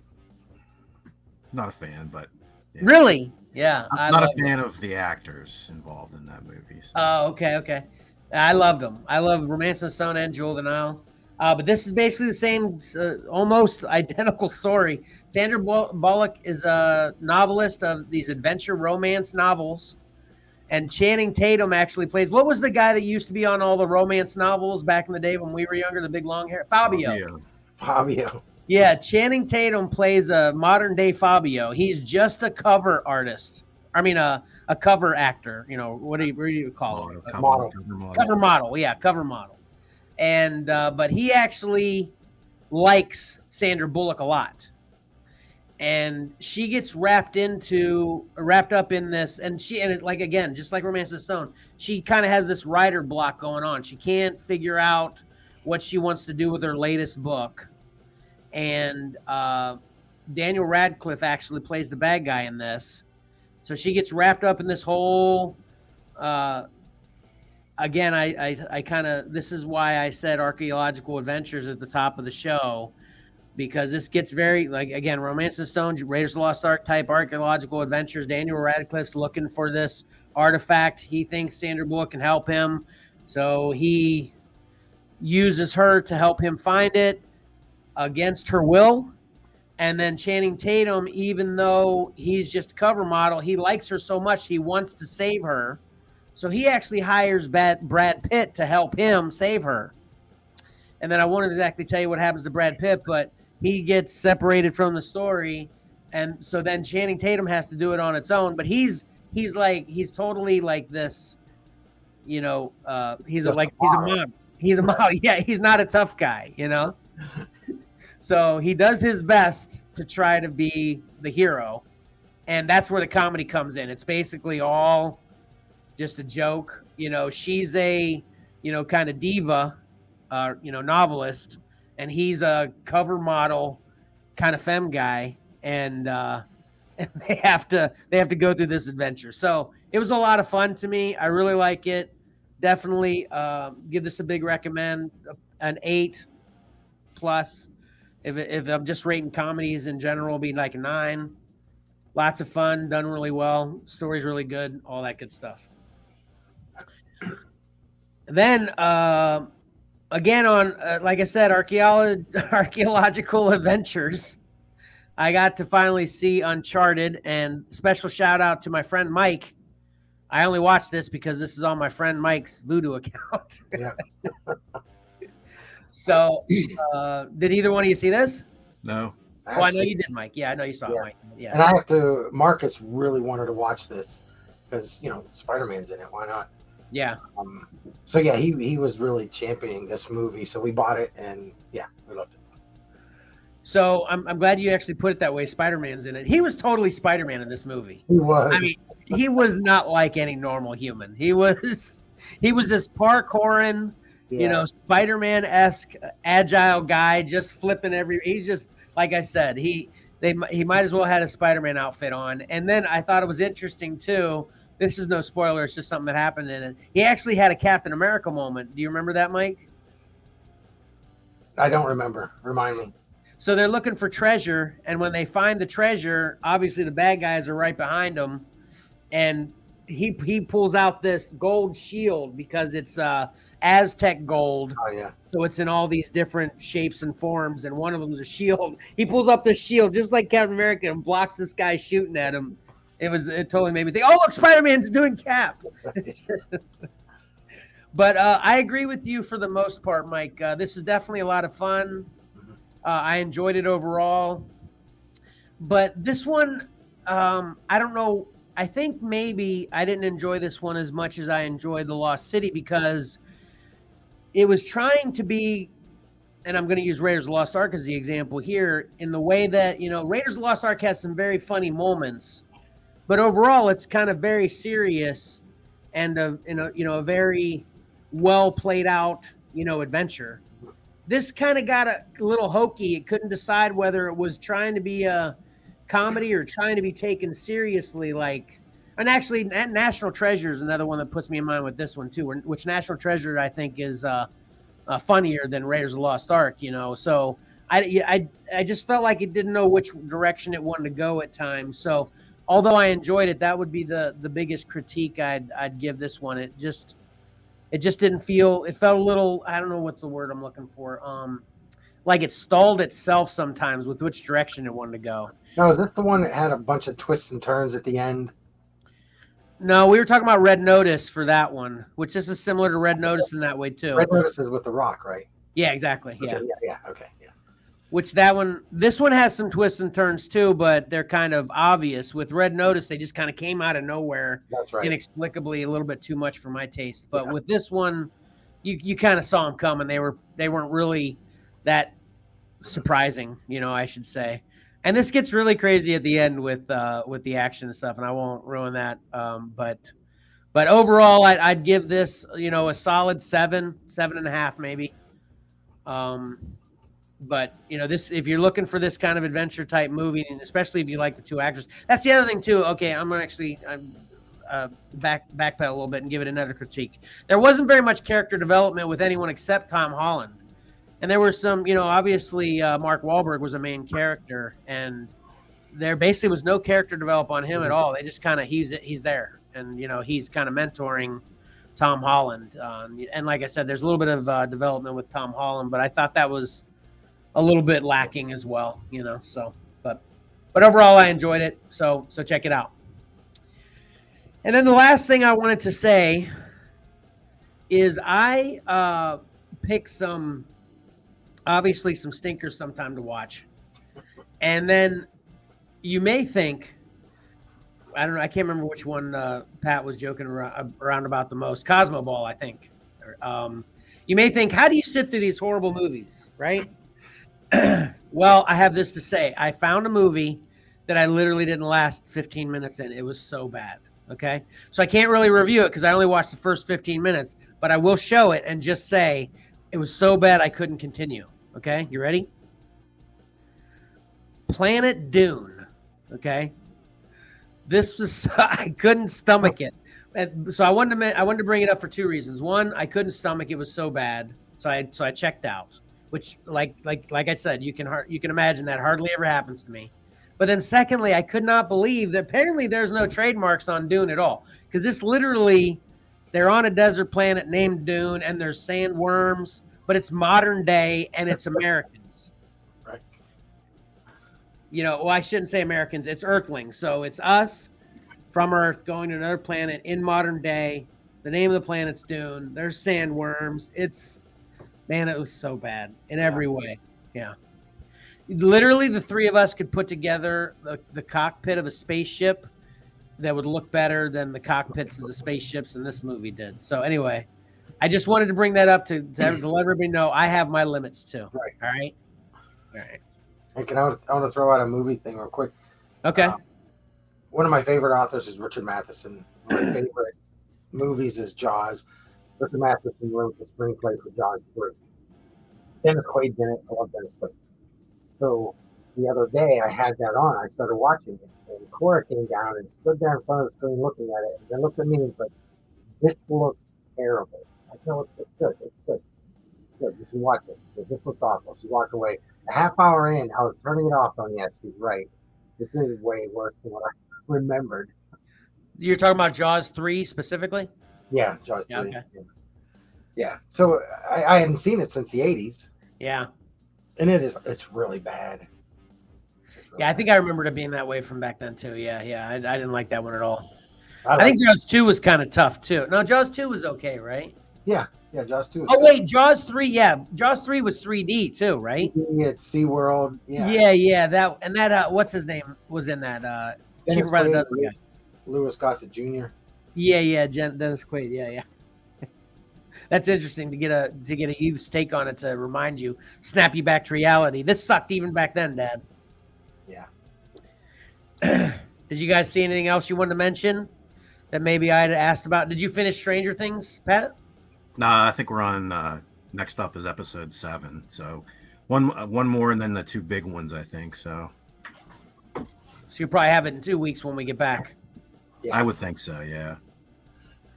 Not a fan, but yeah. Really? Yeah. I'm not a fan of the actors involved in that movie. So. Oh, okay. I loved them. I love Romancing the Stone and Jewel of the Nile. But this is basically the same, almost identical story. Sandra Bullock is a novelist of these adventure romance novels. And Channing Tatum actually plays, what was the guy that used to be on all the romance novels back in the day when we were younger, the big long hair? Fabio. Yeah, Channing Tatum plays a modern day Fabio. He's just a cover artist. I mean, a cover actor. What do you call it? Cover model. Yeah, cover model. And but he actually likes Sandra Bullock a lot, and she gets wrapped up in this, and again, just like Romance of the Stone, she kind of has this writer block going on. She can't figure out what she wants to do with her latest book, and Daniel Radcliffe actually plays the bad guy in this, so she gets wrapped up in this whole. Again, I kind of, this is why I said archaeological adventures at the top of the show, because this gets very, again, Romance of the Stone, Raiders of the Lost Ark type archaeological adventures. Daniel Radcliffe's looking for this artifact. He thinks Sandra Bullock can help him. So he, uses her to help him find it against her will. And then Channing Tatum, even though he's just a cover model, he likes her so much he wants to save her. So he actually hires Brad Pitt to help him save her. And then I won't exactly tell you what happens to Brad Pitt, but he gets separated from the story. And so then Channing Tatum has to do it on its own. But he's totally like this, you know, he's a mom. He's a mom. Yeah, he's not a tough guy, you know. So he does his best to try to be the hero. And that's where the comedy comes in. It's basically all just a joke. You know, she's a, you know, kind of diva, you know, novelist, and he's a cover model kind of femme guy. And they have to go through this adventure. So it was a lot of fun to me. I really like it. Definitely give this a big recommend, an 8+. If I'm just rating comedies in general, it'll be like a 9. Lots of fun, done really well. Story's really good, all that good stuff. Then, again, on, like I said, Archeological Adventures, I got to finally see Uncharted, and special shout out to my friend Mike. I only watched this because this is on my friend Mike's Voodoo account. Yeah. So, did either one of you see this? No. Oh, I know you did, Mike. Yeah, I know you saw it, Mike. Yeah. And I have to. Marcus really wanted to watch this because, you know, Spider-Man's in it. Why not? Yeah. So yeah, he was really championing this movie. So we bought it, and yeah, we loved it. So I'm glad you actually put it that way. Spider-Man's in it. He was totally Spider-Man in this movie. He was. I mean, he was not like any normal human. He was this parkouring, you know, Spider-Man-esque agile guy, just flipping he's just, like I said, he might as well had a Spider-Man outfit on. And then I thought it was interesting too. This is no spoiler, it's just something that happened in it. He actually had a Captain America moment. Do you remember that, Mike? I don't remember. Remind me. So they're looking for treasure, and when they find the treasure, obviously the bad guys are right behind them, and he pulls out this gold shield because it's Aztec gold. Oh yeah. So it's in all these different shapes and forms, and one of them is a shield. He pulls up this shield just like Captain America and blocks this guy shooting at him. It totally made me think, oh, look, Spider-Man's doing Cap. But I agree with you for the most part, Mike. This is definitely a lot of fun. I enjoyed it overall. But this one, I don't know. I think maybe I didn't enjoy this one as much as I enjoyed The Lost City because it was trying to be, and I'm going to use Raiders of the Lost Ark as the example here, in the way that, you know, Raiders of the Lost Ark has some very funny moments, but overall it's kind of very serious and a very well played out, you know, adventure. This kind of got a little hokey. It couldn't decide whether it was trying to be a comedy or trying to be taken seriously. And actually, National Treasure is another one that puts me in mind with this one too. Which National Treasure I think is funnier than Raiders of the Lost Ark. You know, so I just felt like it didn't know which direction it wanted to go at times. So although I enjoyed it, that would be the biggest critique I'd give this one. It just didn't feel. It felt a little. I don't know what's the word I'm looking for. Like it stalled itself sometimes with which direction it wanted to go. Now, is this the one that had a bunch of twists and turns at the end? No, we were talking about Red Notice for that one, which this is similar to Red Notice in that way too. Red Notice is with The Rock, right? Yeah, exactly. Yeah. Okay, yeah. Okay. Yeah. Which this one has some twists and turns too, but they're kind of obvious. With Red Notice, they just kind of came out of nowhere. That's right. Inexplicably, a little bit too much for my taste. But with this one, you kind of saw them coming. They weren't really that surprising, you know, I should say. And this gets really crazy at the end with the action and stuff, and I won't ruin that. But overall, I'd give this, you know, a solid 7.5 maybe. But you know, this, if you're looking for this kind of adventure type movie, and especially if you like the two actors, that's the other thing too. Okay, I'm gonna actually backpedal a little bit and give it another critique. There wasn't very much character development with anyone except Tom Holland. And there were some, you know, obviously Mark Wahlberg was a main character, and there basically was no character develop on him at all. They just kind of, he's there, and you know, he's kind of mentoring Tom Holland. And like I said, there's a little bit of development with Tom Holland, but I thought that was a little bit lacking as well, so but overall I enjoyed it. So check it out. And then the last thing I wanted to say is I picked some stinkers sometime to watch. And then you may think, I don't know, I can't remember which one Pat was joking around about the most. Cosmo Ball, I think. You may think, how do you sit through these horrible movies, right? Well, I have this to say. I found a movie that I literally didn't last 15 minutes in. It was so bad, okay? So I can't really review it because I only watched the first 15 minutes, but I will show it and just say it was so bad I couldn't continue, okay? You ready? Planet Dune, okay? This was, I couldn't stomach it. And so I wanted to bring it up for two reasons. One, I couldn't stomach it. It was so bad. So I checked out, which like I said, you can imagine that hardly ever happens to me. But then secondly, I could not believe that apparently there's no trademarks on Dune at all. Because this literally, they're on a desert planet named Dune and there's sandworms, but it's modern day and it's Americans. Right. Well, I shouldn't say Americans, it's Earthlings. So it's us from Earth going to another planet in modern day. The name of the planet's Dune. There's sandworms. Man, it was so bad in every way. Yeah. Literally, the three of us could put together the cockpit of a spaceship that would look better than the cockpits of the spaceships in this movie did. So anyway, I just wanted to bring that up to let everybody know I have my limits too. Right. All right. All right. And I want to throw out a movie thing real quick. Okay. One of my favorite authors is Richard Matheson. One of my favorite movies is Jaws. Richard Matheson wrote the screenplay for Jaws 3. Dennis Quaid's in it. I love Dennis Quaid. So the other day I had that on. I started watching it. And Cora came down and stood there in front of the screen looking at it. And then looked at me and was like, this looks terrible. I know it's good. It's good. It's good. You should watch it. This looks awful. She walked away. A half hour in, I was turning it off on, yes, she's right. This is way worse than what I remembered. You're talking about Jaws 3 specifically? Yeah, Jaws 3. Okay. Yeah. So I hadn't seen it since the 80s. Yeah. And it's really bad. I think I remembered it being that way from back then too. Yeah. I didn't like that one at all. I think Jaws 2 was kind of tough too. No, Jaws 2 was okay, right? Yeah, Jaws 2 was good. Wait, Jaws 3, yeah. Jaws 3 was 3D too, right? It's SeaWorld. Yeah. That what's his name was in that Cheaper by the Dozen guy. Louis Gossett Jr. Yeah, Dennis Quaid. Yeah. That's interesting to get a youth's take on it to remind you, snap you back to reality. This sucked even back then, Dad. Yeah. Did you guys see anything else you wanted to mention that maybe I had asked about? Did you finish Stranger Things, Pat? Nah, I think we're on. Next up is episode 7. So one more, and then the two big ones, I think. So you'll probably have it in 2 weeks when we get back. Yeah. I would think so. Yeah.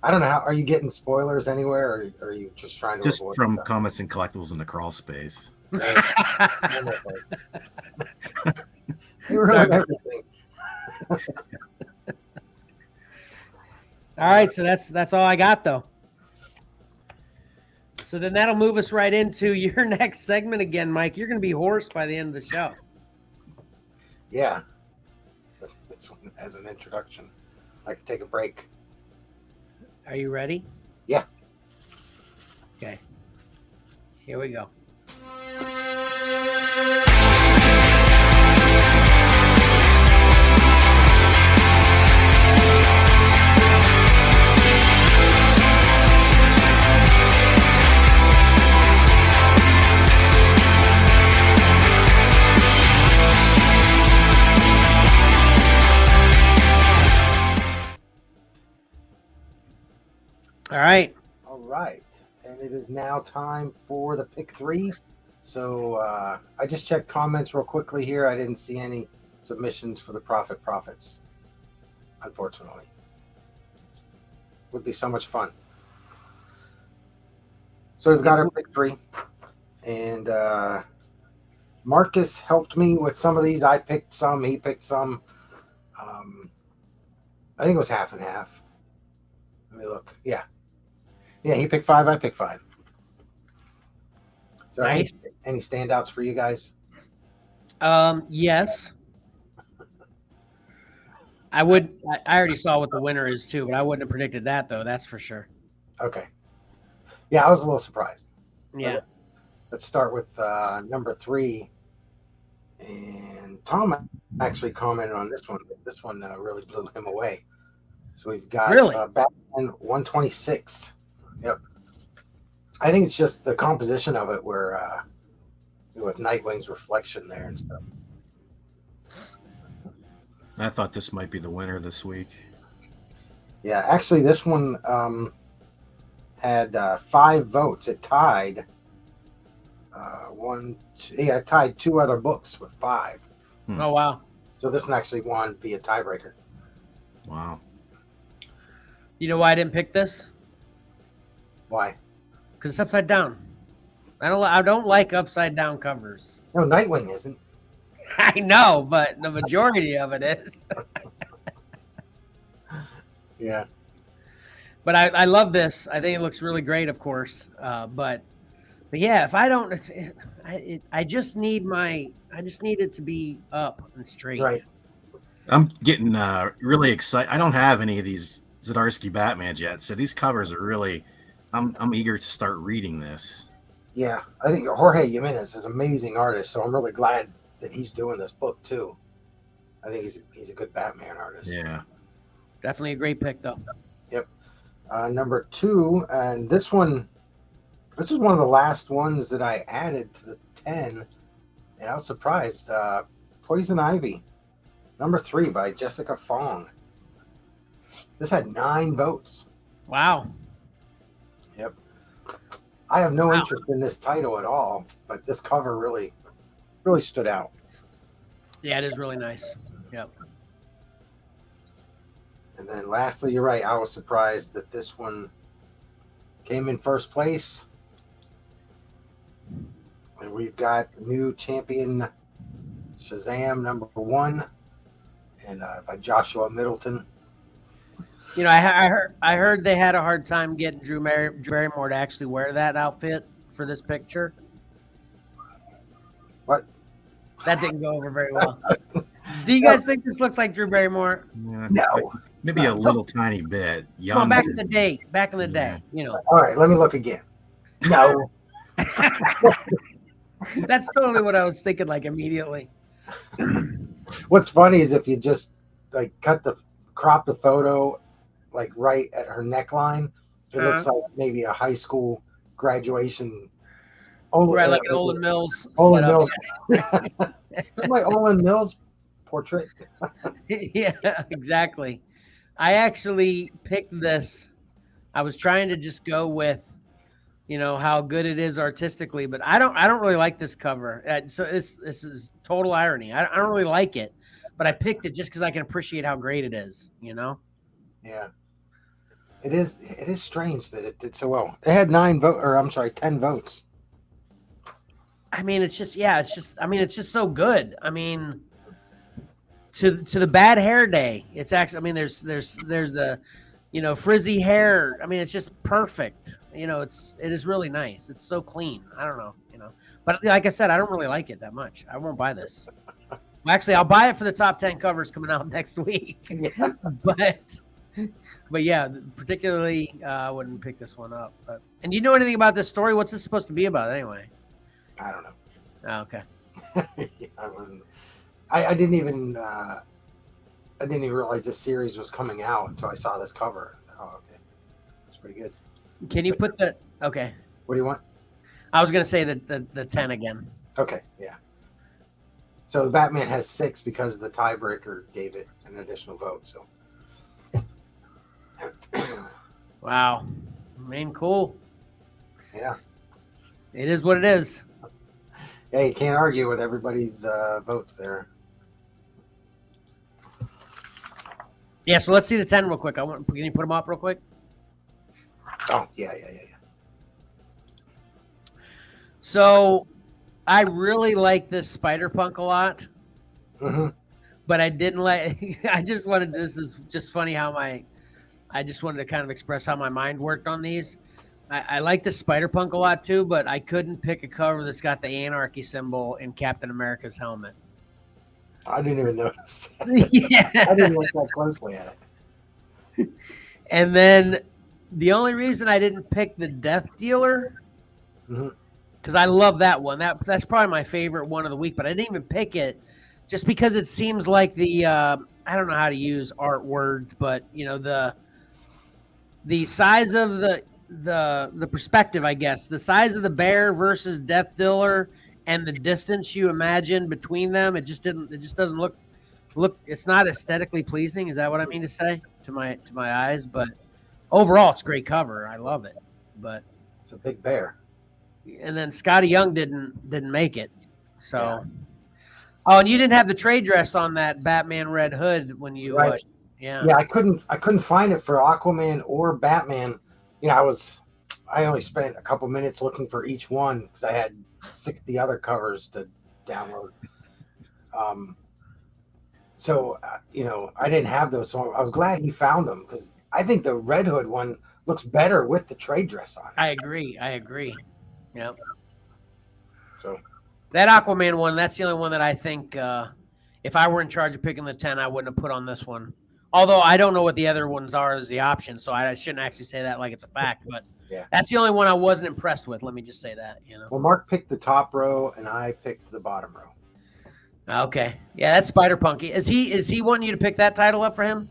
I don't know how. Are you getting spoilers anywhere, or are you just trying to just avoid from stuff? Comics and Collectibles in the crawl space? You ruined everything. All right, so that's all I got though. So then that'll move us right into your next segment again, Mike. You're going to be hoarse by the end of the show. Yeah. This one has an introduction. I can take a break. Are you ready? Yeah. Okay. Here we go. All right. And it is now time for the pick 3. So I just checked comments real quickly here. I didn't see any submissions for the Profits, unfortunately. Would be so much fun. So we've got our pick 3. And Marcus helped me with some of these. I picked some. He picked some. I think it was half and half. Let me look. Yeah. Yeah, he picked 5. I picked 5. So Nice. any standouts for you guys? Yes. I already saw what the winner is too, but I wouldn't have predicted that though. That's for sure. Okay. Yeah, I was a little surprised. Yeah. Let's start with number 3. And Tom actually commented on this one. This one really blew him away. So we've got Batman 126. Yep. I think it's just the composition of it where with Nightwing's reflection there and stuff. I thought this might be the winner this week. Yeah, actually this one had 5 votes. It tied it tied 2 other books with 5. Oh wow. So this one actually won via tiebreaker. Wow. You know why I didn't pick this? Why? Because it's upside down. I don't like upside down covers. No, Nightwing isn't. I know, but the majority of it is. Yeah. But I love this. I think it looks really great, of course. But yeah, if I don't, I just need it to be up and straight. Right. I'm getting really excited. I don't have any of these Zdarsky Batmans yet, so these covers are really. I'm eager to start reading this. Yeah, I think Jorge Jimenez is an amazing artist, so I'm really glad that he's doing this book too. I think he's a good Batman artist. Yeah. Definitely a great pick, though. Yep. Number 2, and this was one of the last ones that I added to the 10, and I was surprised. Poison Ivy, number 3 by Jessica Fong. This had 9 votes. Wow. Yep. I have no interest in this title at all, but this cover really stood out. Yeah, it is really nice. Yep. And then lastly, you're right. I was surprised that this one came in first place. And we've got new champion Shazam number 1, and by Joshua Middleton. You know, I heard they had a hard time getting Drew Barrymore to actually wear that outfit for this picture. What? That didn't go over very well. Do you guys think this looks like Drew Barrymore? Yeah, No. Maybe a little tiny bit. Come on, back in the day, you know. All right, let me look again. No. That's totally what I was thinking, like, immediately. What's funny is if you just like crop the photo like right at her neckline, it looks like maybe a high school graduation. Right, like an Olin Mills. Olin Mills. It's my Olin Mills portrait. Yeah, exactly. I actually picked this. I was trying to just go with, you know, how good it is artistically, but I don't really like this cover. So this is total irony. I don't really like it, but I picked it just because I can appreciate how great it is. You know. Yeah. It is strange that it did so well. It had 10 votes. I mean, it's just so good. I mean, to the bad hair day, it's actually, I mean, there's the, you know, frizzy hair. I mean, it's just perfect. You know, it is really nice. It's so clean. I don't know, you know, but like I said, I don't really like it that much. I won't buy this. Well, actually, I'll buy it for the top 10 covers coming out next week. Yeah. But yeah, particularly, I wouldn't pick this one up. And do you know anything about this story? What's this supposed to be about anyway? I don't know. Oh, okay. I wasn't. I didn't even realize this series was coming out until I saw this cover. Oh, okay, that's pretty good. Can you put the? Okay. What do you want? I was gonna say the 10 again. Okay, yeah. So the Batman has 6 because the tiebreaker gave it an additional vote. So. Wow. I mean, cool. Yeah. It is what it is. Yeah, you can't argue with everybody's votes there. Yeah, so let's see the 10 real quick. Can you put them up real quick? Oh, yeah. So I really like this Spider-Punk a lot. Mm-hmm. But I didn't like, this is just funny how I just wanted to kind of express how my mind worked on these. I like the Spider-Punk a lot too, but I couldn't pick a cover that's got the Anarchy symbol in Captain America's helmet. I didn't even notice that. Yeah. I didn't look that closely at it. And then the only reason I didn't pick the Death Dealer, because I love that one. That's probably my favorite one of the week, but I didn't even pick it just because it seems like the I don't know how to use art words, but you know, the size of the perspective, I guess, the size of the bear versus Death Dealer and the distance you imagine between them, it just doesn't look it's not aesthetically pleasing. Is that what I mean to say to my eyes? But overall, it's a great cover. I love it. But it's a big bear. And then Scotty Young didn't make it. So oh, and you didn't have the trade dress on that Batman Red Hood when you right. Yeah, I couldn't find it for Aquaman or Batman. You know, I only spent a couple minutes looking for each one because I had 60 other covers to download. So you know, I didn't have those, so I was glad he found them because I think the Red Hood one looks better with the trade dress on it. I agree. Yep. So that Aquaman one, that's the only one that I think if I were in charge of picking the 10, I wouldn't have put on this one. Although I don't know what the other ones are as the option, so I shouldn't actually say that like it's a fact. But that's the only one I wasn't impressed with. Let me just say that. You know. Well, Mark picked the top row, and I picked the bottom row. Okay, yeah, that's Spider-Punk. Is he wanting you to pick that title up for him?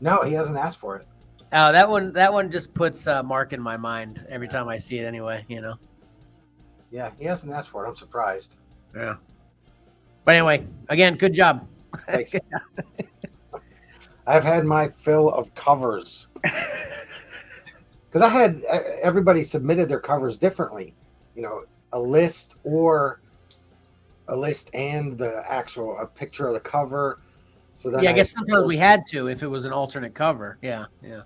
No, he hasn't asked for it. Oh, that one just puts Mark in my mind every time I see it. Anyway, you know. Yeah, he hasn't asked for it. I'm surprised. Yeah. But anyway, again, good job. Thanks. I've had my fill of covers because I had everybody submitted their covers differently. You know, a list and the actual a picture of the cover. So then I guess sometimes we had to if it was an alternate cover. Yeah. Right.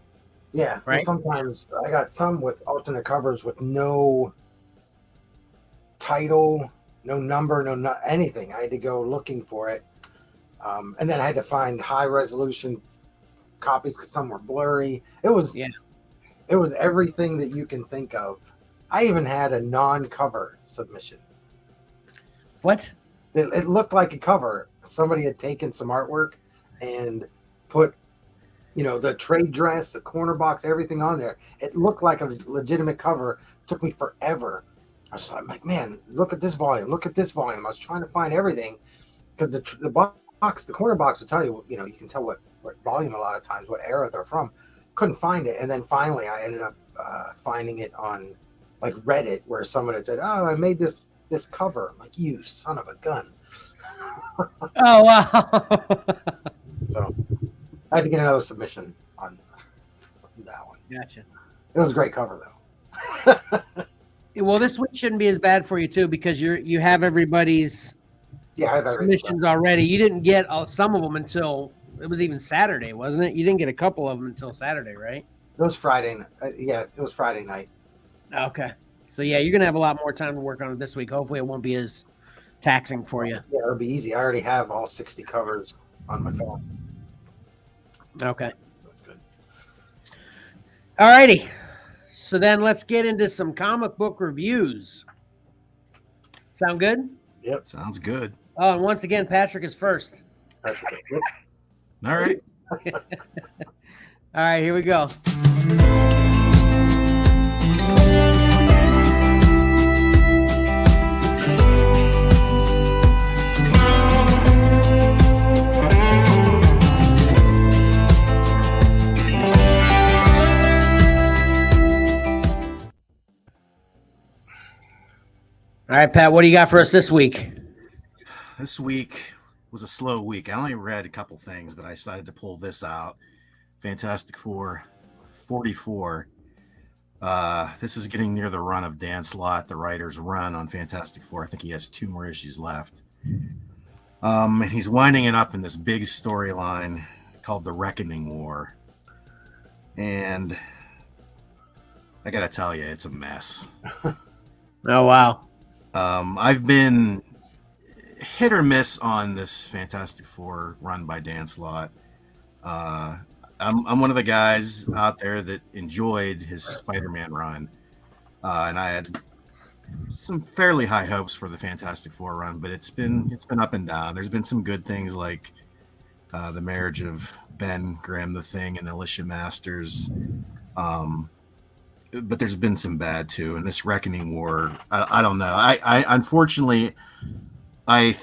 Well, sometimes I got some with alternate covers with no title, no number, no anything. I had to go looking for it, and then I had to find high resolution copies because some were blurry. It was everything that you can think of. I even had a non-cover submission. What? It looked like a cover. Somebody had taken some artwork and put, you know, the trade dress, the corner box, everything on there. It looked like a legitimate cover. It took me forever. I'm like, man, look at this volume. Look at this volume. I was trying to find everything because the box, the corner box will tell you, you know, you can tell what volume a lot of times, what era they're from. Couldn't find it. And then finally I ended up finding it on like Reddit where someone had said, oh, I made this cover. I'm like, you son of a gun. Oh, wow. So I had to get another submission on that one. Gotcha. It was a great cover though. Well, this week shouldn't be as bad for you too because you have everybody's submissions already. You didn't get some of them until it was even Saturday, wasn't it? You didn't get a couple of them until Saturday, right? It was Friday. It was Friday night. Okay. So yeah, you're gonna have a lot more time to work on it this week. Hopefully, it won't be as taxing for you. Yeah, it'll be easy. I already have all 60 covers on my phone. Okay. That's good. All righty. So then let's get into some comic book reviews. Sound good? Yep. Sounds good. Oh, and once again, Patrick is first. All right. All right, here we go. All right, Pat, what do you got for us this week? This week was a slow week. I only read a couple things, but I decided to pull this out. Fantastic Four 44. This is getting near the run of Dan Slott, the writer's run on Fantastic Four. I think he has 2 more issues left. He's winding it up in this big storyline called The Reckoning War. And I got to tell you, it's a mess. Oh, wow. I've been hit or miss on this Fantastic Four run by Dan Slott. I'm one of the guys out there that enjoyed his Spider-Man run, and I had some fairly high hopes for the Fantastic Four run, but it's been up and down. There's been some good things like the marriage of Ben Grimm, the Thing, and Alicia Masters. But there's been some bad too, and this Reckoning War. I don't know. I unfortunately I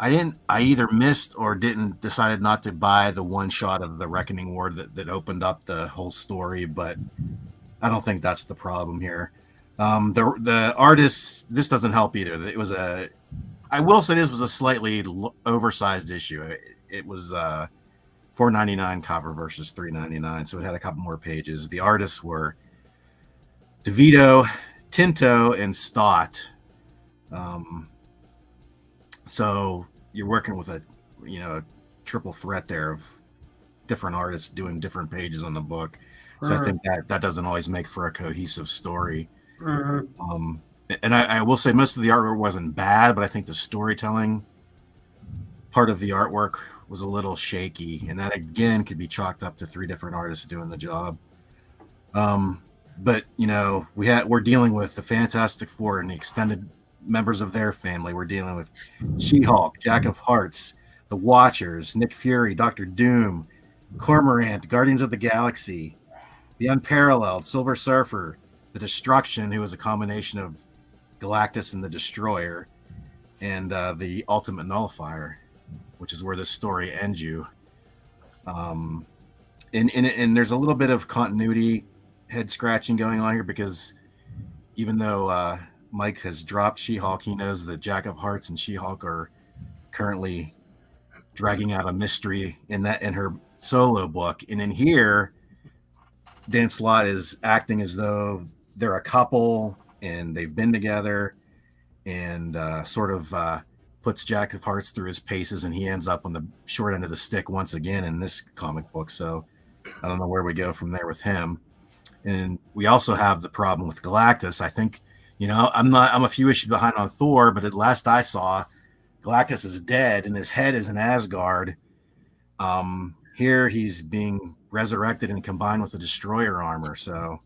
either missed or decided not to buy the one shot of the Reckoning War that opened up the whole story, but I don't think that's the problem here. The artists, this doesn't help either. I will say this was a slightly oversized issue. It was $4.99 cover versus $3.99, so it had a couple more pages. The artists were DeVito, Tinto, and Stott. So you're working with a triple threat there of different artists doing different pages on the book. So I think that doesn't always make for a cohesive story. And I will say most of the artwork wasn't bad, but I think the storytelling part of the artwork was a little shaky, and that again could be chalked up to 3 different artists doing the job. But we're dealing with the Fantastic Four and the extended members of their family. We're dealing with She-Hulk, Jack of Hearts, the Watchers, Nick Fury, Doctor Doom, Cormorant, Guardians of the Galaxy, the Unparalleled, Silver Surfer, the Destruction, who is a combination of Galactus and the Destroyer, and the Ultimate Nullifier, which is where this story ends you. And there's a little bit of continuity head scratching going on here, because even though Mike has dropped She-Hulk, he knows that Jack of Hearts and She-Hulk are currently dragging out a mystery in her solo book. And in here, Dan Slott is acting as though they're a couple and they've been together, and sort of puts Jack of Hearts through his paces, and he ends up on the short end of the stick once again in this comic book. So I don't know where we go from there with him. And we also have the problem with Galactus. I think, I'm a few issues behind on Thor, but at last I saw, Galactus is dead and his head is in Asgard. Here he's being resurrected and combined with the Destroyer armor. So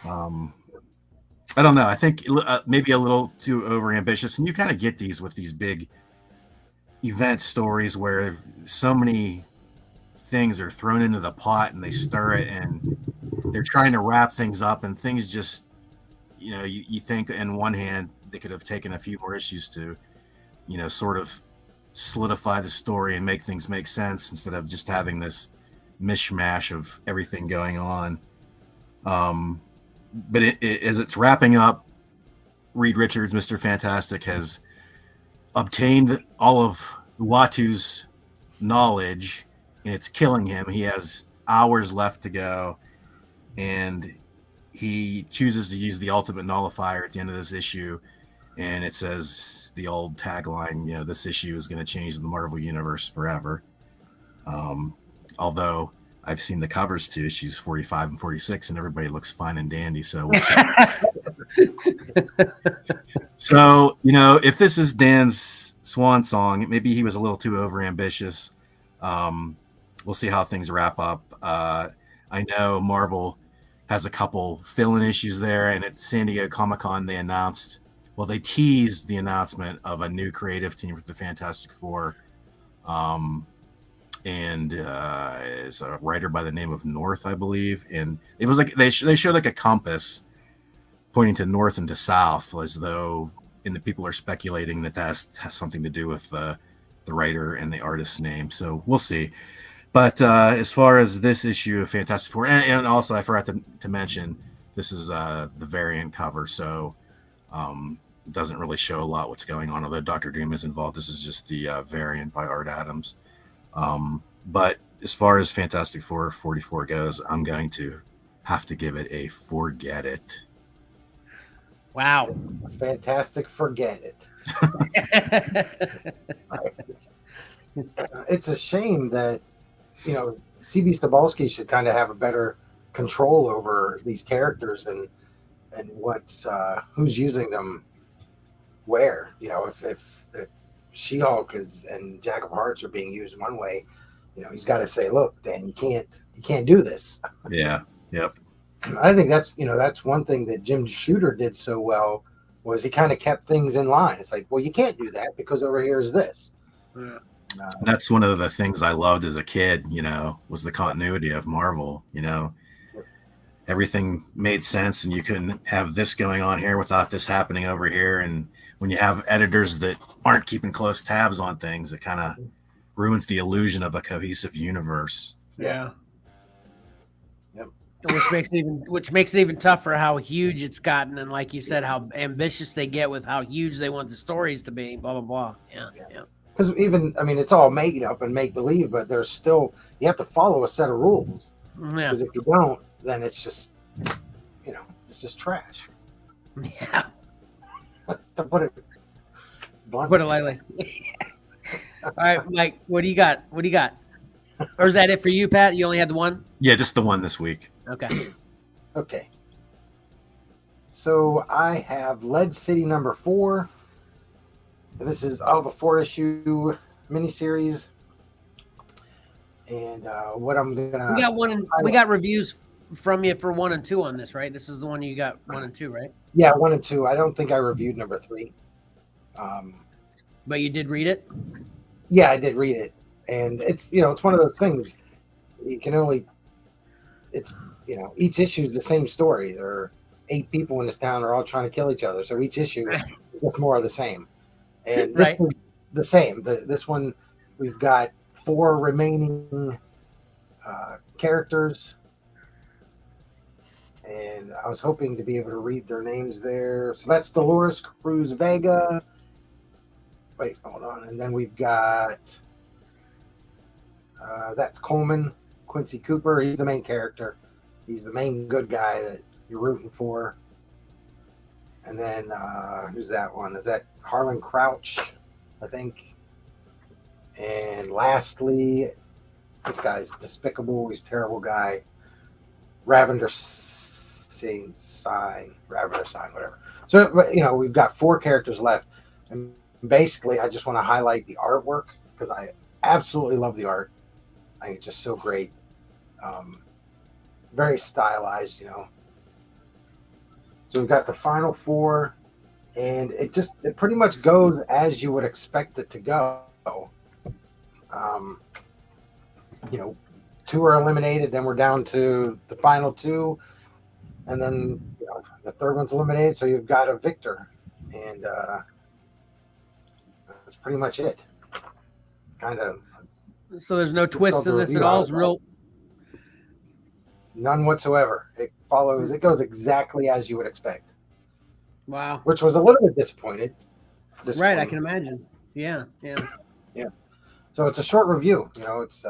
I don't know. I think maybe a little too overambitious, and you kind of get these with these big event stories where so many things are thrown into the pot and they stir it, and they're trying to wrap things up, and things just, you think in one hand they could have taken a few more issues to, sort of solidify the story and make things make sense, instead of just having this mishmash of everything going on. But as it's wrapping up, Reed Richards, Mr. Fantastic, has obtained all of Uatu's knowledge, and it's killing him. He has hours left to go, and he chooses to use the Ultimate Nullifier at the end of this issue, and it says the old tagline, this issue is going to change the Marvel Universe forever. Although I've seen the covers to issues 45 and 46, and everybody looks fine and dandy. So we'll see. So, if this is Dan's swan song, maybe he was a little too overambitious. We'll see how things wrap up. I know Marvel has a couple fill-in issues there, and at San Diego Comic-Con they teased the announcement of a new creative team for the Fantastic Four. And is a writer by the name of North, I believe. And it was like they showed like a compass pointing to north and to south, as though, and the people are speculating that has something to do with the writer and the artist's name. So we'll see. But as far as this issue of Fantastic Four, and also I forgot to mention, this is the variant cover, so it doesn't really show a lot what's going on. Although Dr. Doom is involved, this is just the variant by Art Adams. But as far as Fantastic Four 44 goes, I'm going to have to give it a forget it. Wow. Fantastic forget it. It's a shame that, CB Stabalski should kind of have a better control over these characters and what's who's using them where. If She-Hulk and Jack of Hearts are being used one way, he's got to say, look, Dan, you can't do this. Yeah. Yep. I think that's one thing that Jim Shooter did so well was he kind of kept things in line. It's like, well, you can't do that because over here is this. Yeah. That's one of the things I loved as a kid, was the continuity of Marvel. Everything made sense, and you couldn't have this going on here without this happening over here. And when you have editors that aren't keeping close tabs on things, it kind of ruins the illusion of a cohesive universe. Yeah. Yep. Which makes it even tougher how huge it's gotten, and like you said, how ambitious they get with how huge they want the stories to be. Blah blah blah. Yeah. Because it's all made up and make believe, but there's still you have to follow a set of rules. Yeah. Because if you don't, then it's just it's just trash. Yeah. To put it bluntly. Put it lightly. All right, Mike, what do you got? Or is that it for you, Pat? You only had the one? Yeah, just the one this week. Okay. So I have Lead City number 4. This is of a 4-issue miniseries. And what I'm gonna we got reviews from you for 1 and 2 on this, right? This is the one you got 1 and 2, right? Yeah, 1 and 2. I don't think I reviewed number 3. But you did read it? Yeah, I did read it. And it's it's one of those things you can only each issue is the same story. There are 8 people in this town are all trying to kill each other. So each issue is more of the same. And this was the same. This one we've got 4 remaining characters. And I was hoping to be able to read their names there. So that's Dolores Cruz Vega. Wait, hold on. And then we've got that's Coleman, Quincy Cooper. He's the main character. He's the main good guy that you're rooting for. And then who's that one? Is that Harlan Crouch, I think? And lastly, this guy's despicable. He's a terrible guy. Ravender Sign, whatever. So, we've got 4 characters left. And basically, I just want to highlight the artwork because I absolutely love the art. I think it's just so great. Very stylized, So we've got the final 4, and it pretty much goes as you would expect it to go. 2 are eliminated, then we're down to the final 2, and then the third one's eliminated, so you've got a victor, and that's pretty much it. Kind of. So there's no twists in this at all. It's real. None whatsoever. It goes exactly as you would expect. Wow. Which was a little bit disappointed. Right, I can imagine. Yeah. So it's a short review. It's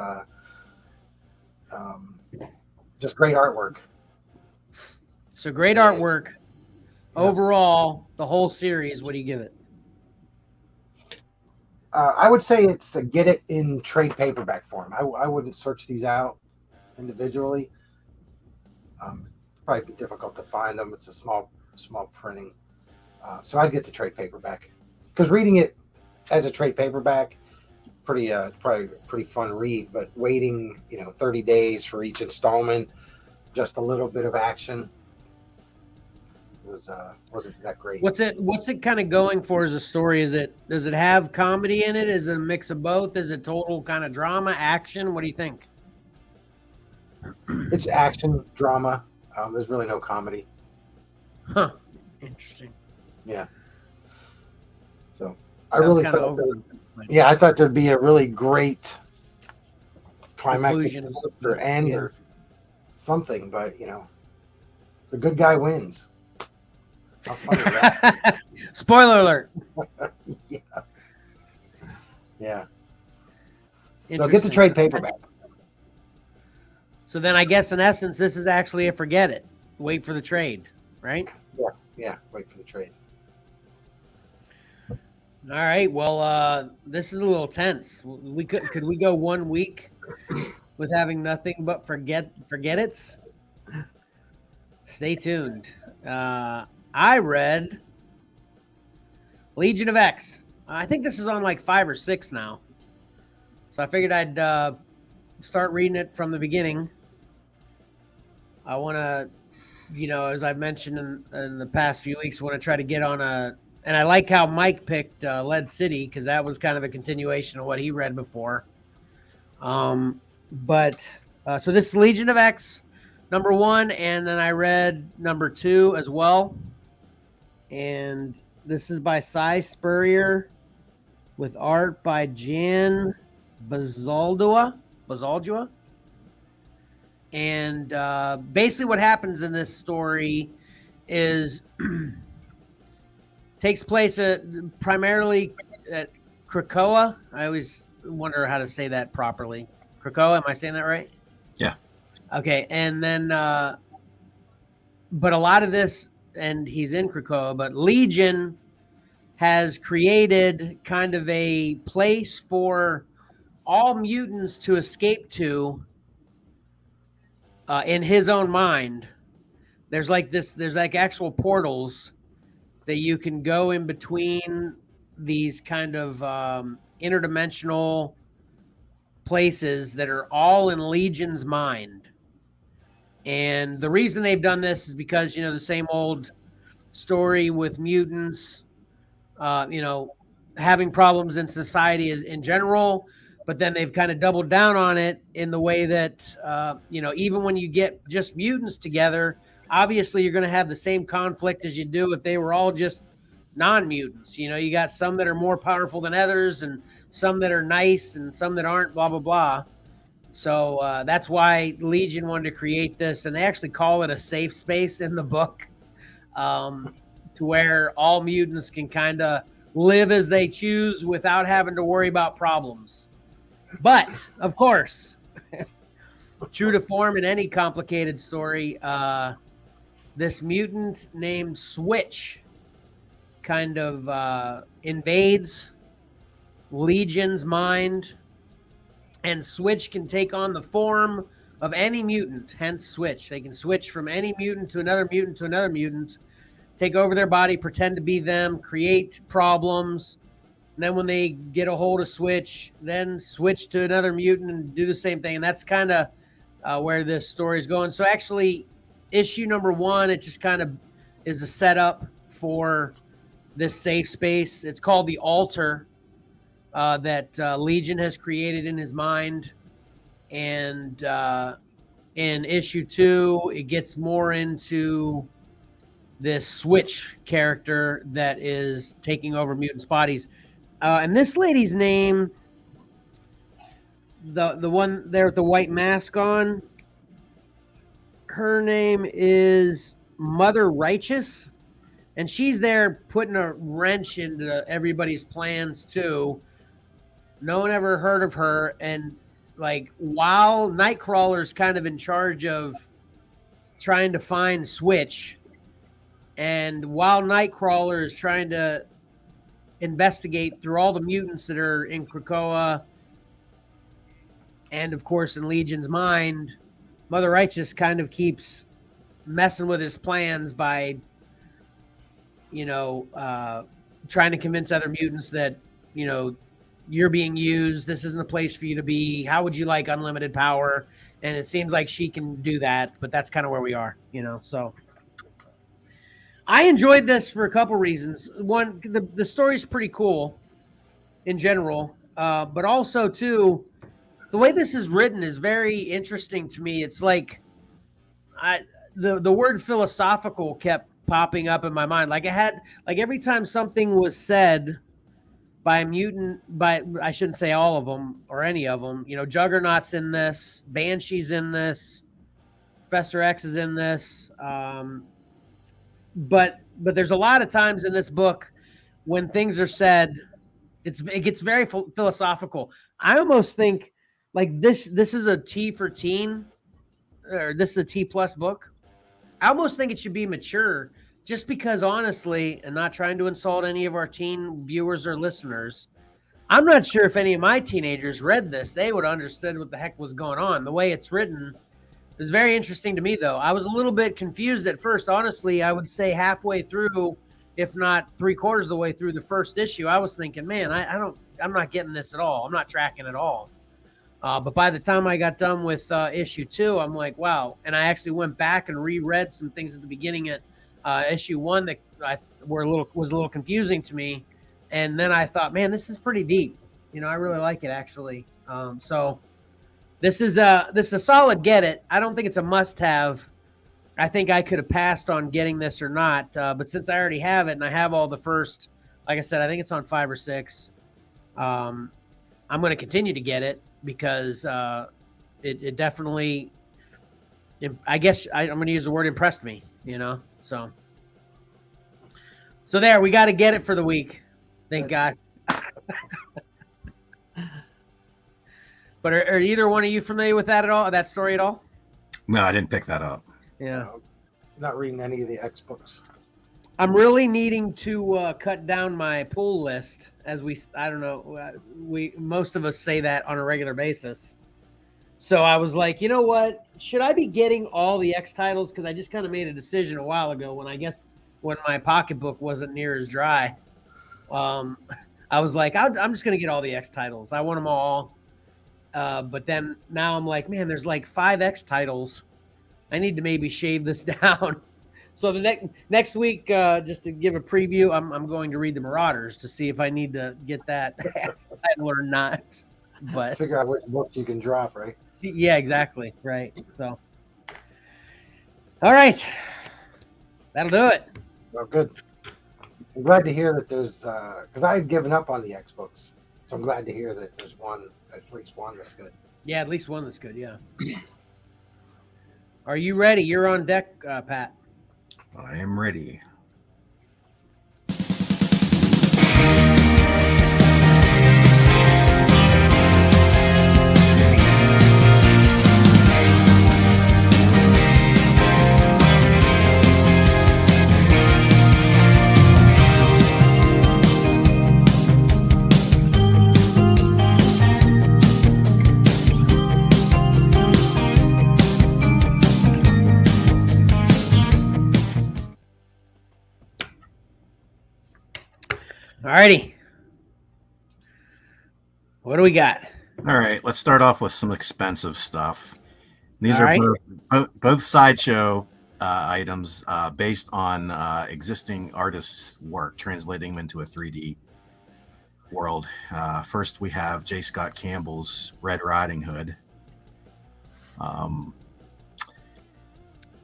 just great artwork. So great artwork. Overall, the whole series, what do you give it? I would say it's a get it in trade paperback form. I wouldn't search these out individually. Probably be difficult to find them. It's a small printing. So I'd get the trade paperback. Because reading it as a trade paperback, probably a pretty fun read, but waiting 30 days for each installment, just a little bit of action wasn't that great. What's it kind of going for as a story? Does it have comedy in it? Is it a mix of both? Is it total kind of drama, action? What do you think? It's action, drama. There's really no comedy. Huh. Interesting. Yeah. So I really thought I thought there'd be a really great climactic end or something, but the good guy wins. How fun is that? Spoiler alert. Yeah. So get the trade paperback. So then I guess in essence, this is actually a forget it. Wait for the trade, right? Yeah. Wait for the trade. All right. Well, this is a little tense. Could we go 1 week with having nothing but forget it's? Stay tuned. I read Legion of X. I think this is on like 5 or 6 now. So I figured I'd start reading it from the beginning. I want to, as I've mentioned in the past few weeks, want to try to get on and I like how Mike picked Lead City, because that was kind of a continuation of what he read before. So this is Legion of X, number 1, and then I read number 2 as well. And this is by Cy Spurrier with art by Jan Bazaldua. And basically what happens in this story is takes place primarily at Krakoa. I always wonder how to say that properly. Krakoa, am I saying that right? Yeah. Okay, and then but a lot of this, and he's in Krakoa, but Legion has created kind of a place for all mutants to escape to in his own mind. There's like actual portals that you can go in between these kind of interdimensional places that are all in Legion's mind. And the reason they've done this is because, the same old story with mutants, having problems in society in general, but then they've kind of doubled down on it in the way that, even when you get just mutants together, obviously you're going to have the same conflict as you do if they were all just non-mutants. You got some that are more powerful than others, and some that are nice and some that aren't, blah, blah, blah. So that's why Legion wanted to create this, and they actually call it a safe space in the book, to where all mutants can kind of live as they choose without having to worry about problems. But, of course, true to form in any complicated story, this mutant named Switch kind of invades Legion's mind, and Switch can take on the form of any mutant, hence Switch. They can switch from any mutant to another mutant to another mutant, take over their body, pretend to be them, create problems. And then when they get a hold of Switch, then switch to another mutant and do the same thing. And that's kind of where this story is going. So actually, issue number 1, it just kind of is a setup for this safe space. It's called the Altar, that Legion has created in his mind. And in issue 2, it gets more into this Switch character that is taking over mutants' bodies. And this lady's name, the one there with the white mask on, her name is Mother Righteous. And she's there putting a wrench into everybody's plans too. No one ever heard of her. And while Nightcrawler's kind of in charge of trying to find Switch, and while Nightcrawler is trying to investigate through all the mutants that are in Krakoa, and of course in Legion's mind, Mother Righteous kind of keeps messing with his plans by, trying to convince other mutants that, you're being used. This isn't a place for you to be. How would you like unlimited power? And it seems like she can do that, but that's kind of where we are, so. I enjoyed this for a couple reasons. One, the story's pretty cool in general, but also, too, the way this is written is very interesting to me. It's like the word philosophical kept popping up in my mind. Every time something was said by a mutant, I shouldn't say all of them or any of them, Juggernaut's in this, Banshee's in this, Professor X is in this, but there's a lot of times in this book when things are said, it gets very philosophical. I almost think this is a T for teen, or this is a T+ book. I almost think it should be mature, just because, honestly, and not trying to insult any of our teen viewers or listeners, I'm not sure if any of my teenagers read this, they would have understood what the heck was going on. The way it's written is very interesting to me, though. I was a little bit confused at first. Honestly, I would say halfway through, if not 3/4 of the way through the first issue, I was thinking, man, I'm not getting this at all. I'm not tracking at all. But by the time I got done with issue 2, I'm like, wow. And I actually went back and reread some things at the beginning at issue 1 that was a little confusing to me. And then I thought, man, this is pretty deep. I really like it actually. So this is a solid get it. I don't think it's a must have. I think I could have passed on getting this or not. But since I already have it and I have all the first, like I said, I think it's on 5 or 6. I'm going to continue to get it because it definitely, I guess I'm going to use the word impressed me, so there, we got to get it for the week. Thank God. But are either one of you familiar with that at all? That story at all? No, I didn't pick that up. Yeah. Not reading any of the X books. I'm really needing to cut down my pull list, as I don't know, most of us say that on a regular basis. So I was like, you know what? Should I be getting all the X titles? Because I just kind of made a decision a while ago when my pocketbook wasn't near as dry. I was like, I'm just going to get all the X titles. I want them all. But then now I'm like, man, there's like 5 X titles. I need to maybe shave this down. So the next week, just to give a preview, I'm going to read the Marauders to see if I need to get that title or not. But Figure out which books you can drop, right? Yeah, exactly. Right. So, all right, that'll do it. Well, good. I'm glad to hear that there's because I had given up on the X books, so I'm glad to hear that there's at least one that's good. Yeah, at least one that's good. Yeah. Are you ready? You're on deck, Pat. I am ready. Alrighty. What do we got? All right, let's start off with some expensive stuff. These All are right. both sideshow items based on existing artists' work, translating them into a 3D world. First, we have J. Scott Campbell's Red Riding Hood.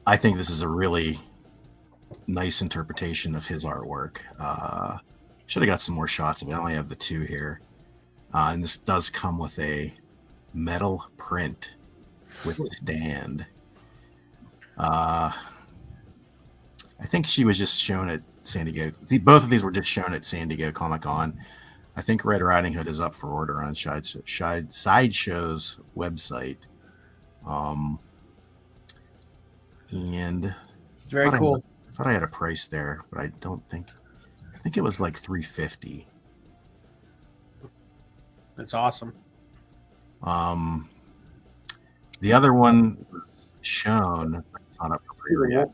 I think this is a really nice interpretation of his artwork. Should have got some more shots of it. I only have the 2 here. And this does come with a metal print with stand. I think she was just shown at San Diego. Both of these were just shown at San Diego Comic-Con. I think Red Riding Hood is up for order on Sideshow's website. And Very cool. I thought I had a price there, but I don't think. I think it was like $350. That's awesome. The other one was shown. It's not up for pre-order yet.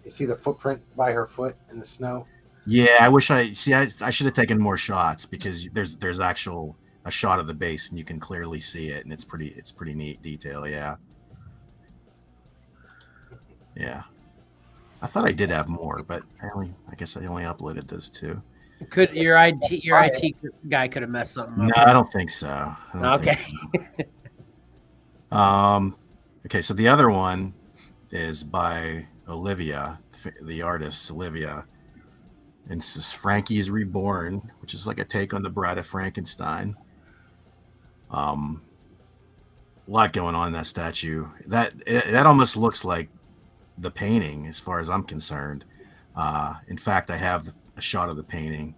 You see the footprint by her foot in the snow? Yeah, I wish I should have taken more shots because there's actual a shot of the base and you can clearly see it and it's pretty neat detail. Yeah. I thought I did have more, but I guess I only uploaded those 2. Could your IT guy could have messed something up? No, I don't think so. Okay. Okay, so the other one is by Olivia, the artist Olivia, and this is Frankie's Reborn, which is like a take on the Bride of Frankenstein. A lot going on in that statue. That almost looks like the painting, as far as I'm concerned. In fact, I have a shot of the painting.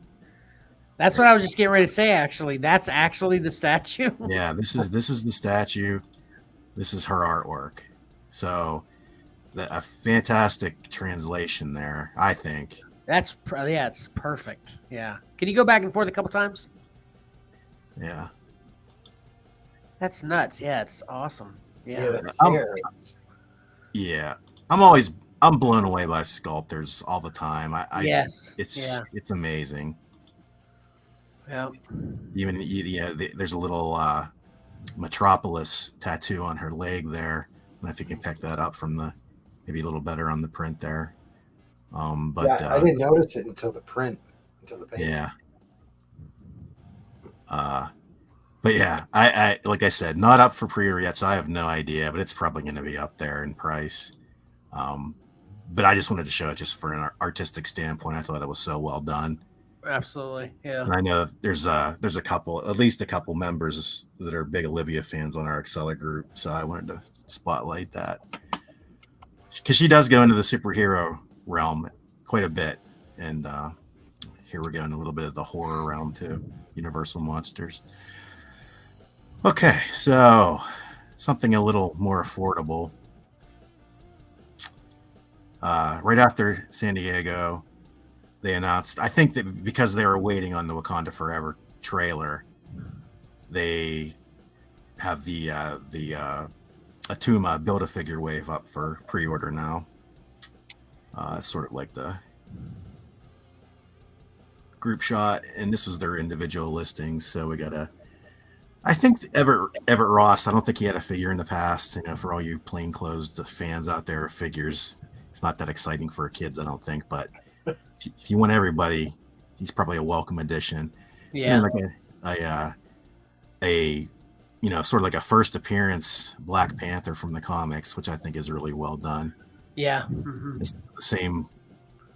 That's what I was just getting ready to say. Actually, that's actually the statue. Yeah, this is the statue. This is her artwork. So, a fantastic translation there, I think. It's perfect. Yeah. Can you go back and forth a couple times? Yeah. That's nuts. Yeah, it's awesome. Yeah. I'm blown away by sculptors all the time. It's amazing. Yeah. Even there's a little Metropolis tattoo on her leg there. I don't know if you can pick that up from the maybe a little better on the print there. But I didn't notice it until the print, until the painting. yeah. But yeah, I like I said, not up for pre-order yet, so I have no idea, but it's probably going to be up there in price. But I just wanted to show it just for an artistic standpoint. I thought it was so well done. Absolutely, yeah. And I know there's a couple, at least a couple members that are big Olivia fans on our Xcellar group, so I wanted to spotlight that because she does go into the superhero realm quite a bit, and here we're going a little bit of the horror realm too, Universal Monsters. Okay, so something a little more affordable. Right after San Diego, they announced, I think that because they were waiting on the Wakanda Forever trailer, they have the Atuma Build-A-Figure wave up for pre-order now. It's sort of like the group shot, and this was their individual listings. So we got I think Everett Ross, I don't think he had a figure in the past. You know, for all you plainclothes fans out there of figures, it's not that exciting for kids, I don't think. But if you want everybody, he's probably a welcome addition. Yeah. And like a you know, sort of like a first appearance Black Panther from the comics, which I think is really well done. Yeah. Mm-hmm. It's the same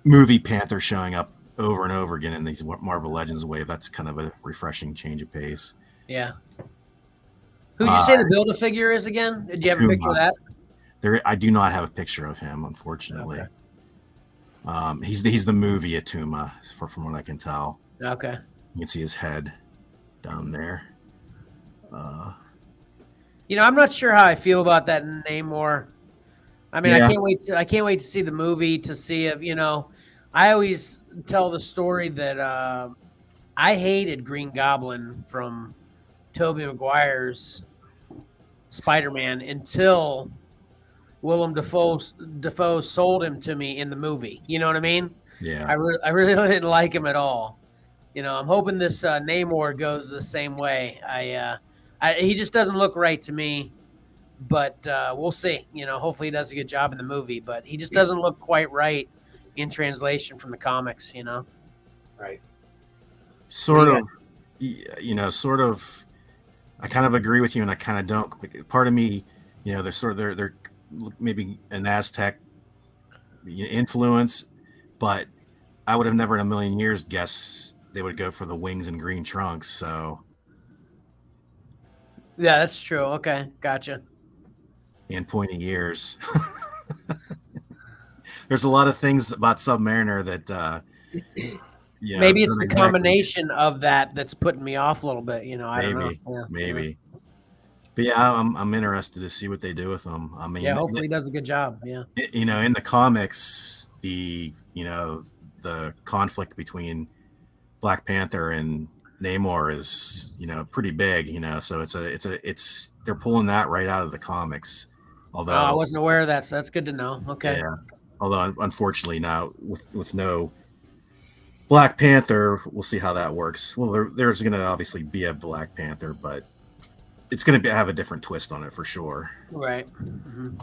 movie Panther showing up over and over again in these Marvel Legends wave. That's kind of a refreshing change of pace. Yeah. Who'd you say the Build-A-Figure is again? Did you have a picture of that? I do not have a picture of him, unfortunately. Okay. He's the movie Atuma, from what I can tell. Okay. You can see his head down there. You know, I'm not sure how I feel about that Namor. I mean, yeah. I can't wait to see the movie, to see if, you know, I always tell the story that I hated Green Goblin from Tobey Maguire's Spider-Man until Willem Dafoe sold him to me in the movie. You know what I mean? Yeah. I really didn't like him at all. You know, I'm hoping this Namor goes the same way. He just doesn't look right to me, but we'll see. You know, hopefully he does a good job in the movie, but he just doesn't look quite right in translation from the comics, you know? Right. Sort of, you know, sort of, I kind of agree with you and I kind of don't. Part of me, you know, they're maybe an Aztec influence, but I would have never in a million years guessed they would go for the wings and green trunks. So yeah, that's true. Okay, gotcha. And pointy ears. There's a lot of things about Submariner that you know, maybe it's the combination of that's putting me off a little bit. You know, I don't know. Yeah, maybe. But yeah, I'm interested to see what they do with them. I mean, yeah, hopefully he does a good job. Yeah. You know, in the comics, the conflict between Black Panther and Namor is, you know, pretty big. You know, so it's they're pulling that right out of the comics. Although I wasn't aware of that, so that's good to know. Okay. Yeah. Although unfortunately now with no Black Panther, we'll see how that works. Well, there's going to obviously be a Black Panther, but it's going to have a different twist on it for sure. Right. Mm-hmm.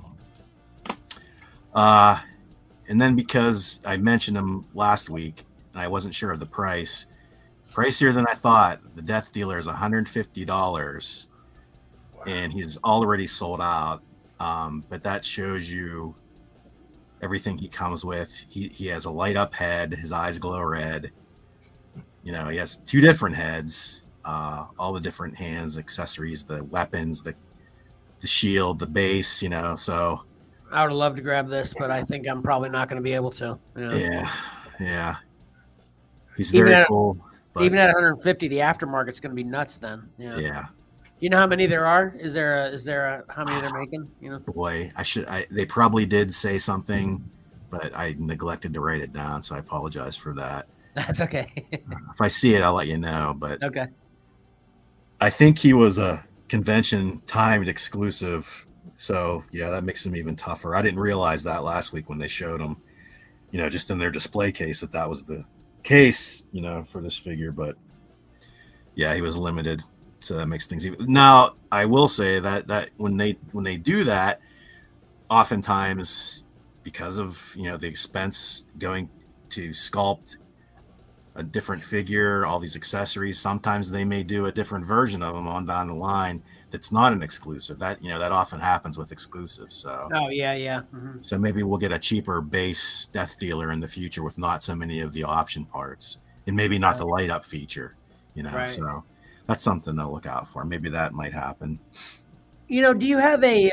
And then because I mentioned him last week, and I wasn't sure of the price, pricier than I thought. The Death Dealer is $150, and he's already sold out. But that shows you everything he comes with. He has a light up head. His eyes glow red. You know, he has two different heads. All the different hands, accessories, the weapons, the shield, the base, you know, so I would love to grab this, but I think I'm probably not going to be able to. Yeah. He's very cool. But even at 150, the aftermarket's going to be nuts then. Yeah. You know how many there are? Is there how many they're making? You know, boy, they probably did say something, but I neglected to write it down, so I apologize for that. That's okay. If I see it, I'll let you know. But okay. I think he was a convention timed exclusive. So yeah, that makes him even tougher. I didn't realize that last week when they showed him, you know, just in their display case that was the case, you know, for this figure. But yeah, he was limited. So that makes things even. Now, I will say that when they do that, oftentimes because of the expense going to sculpt a different figure, all these accessories, sometimes they may do a different version of them on down the line that's not an exclusive. That that often happens with exclusives. So Oh yeah. Mm-hmm. so maybe we'll get a cheaper base Death Dealer in the future with not so many of the option parts, and maybe not the light up feature. Right. So that's something to look out for. Maybe that might happen. Do you have a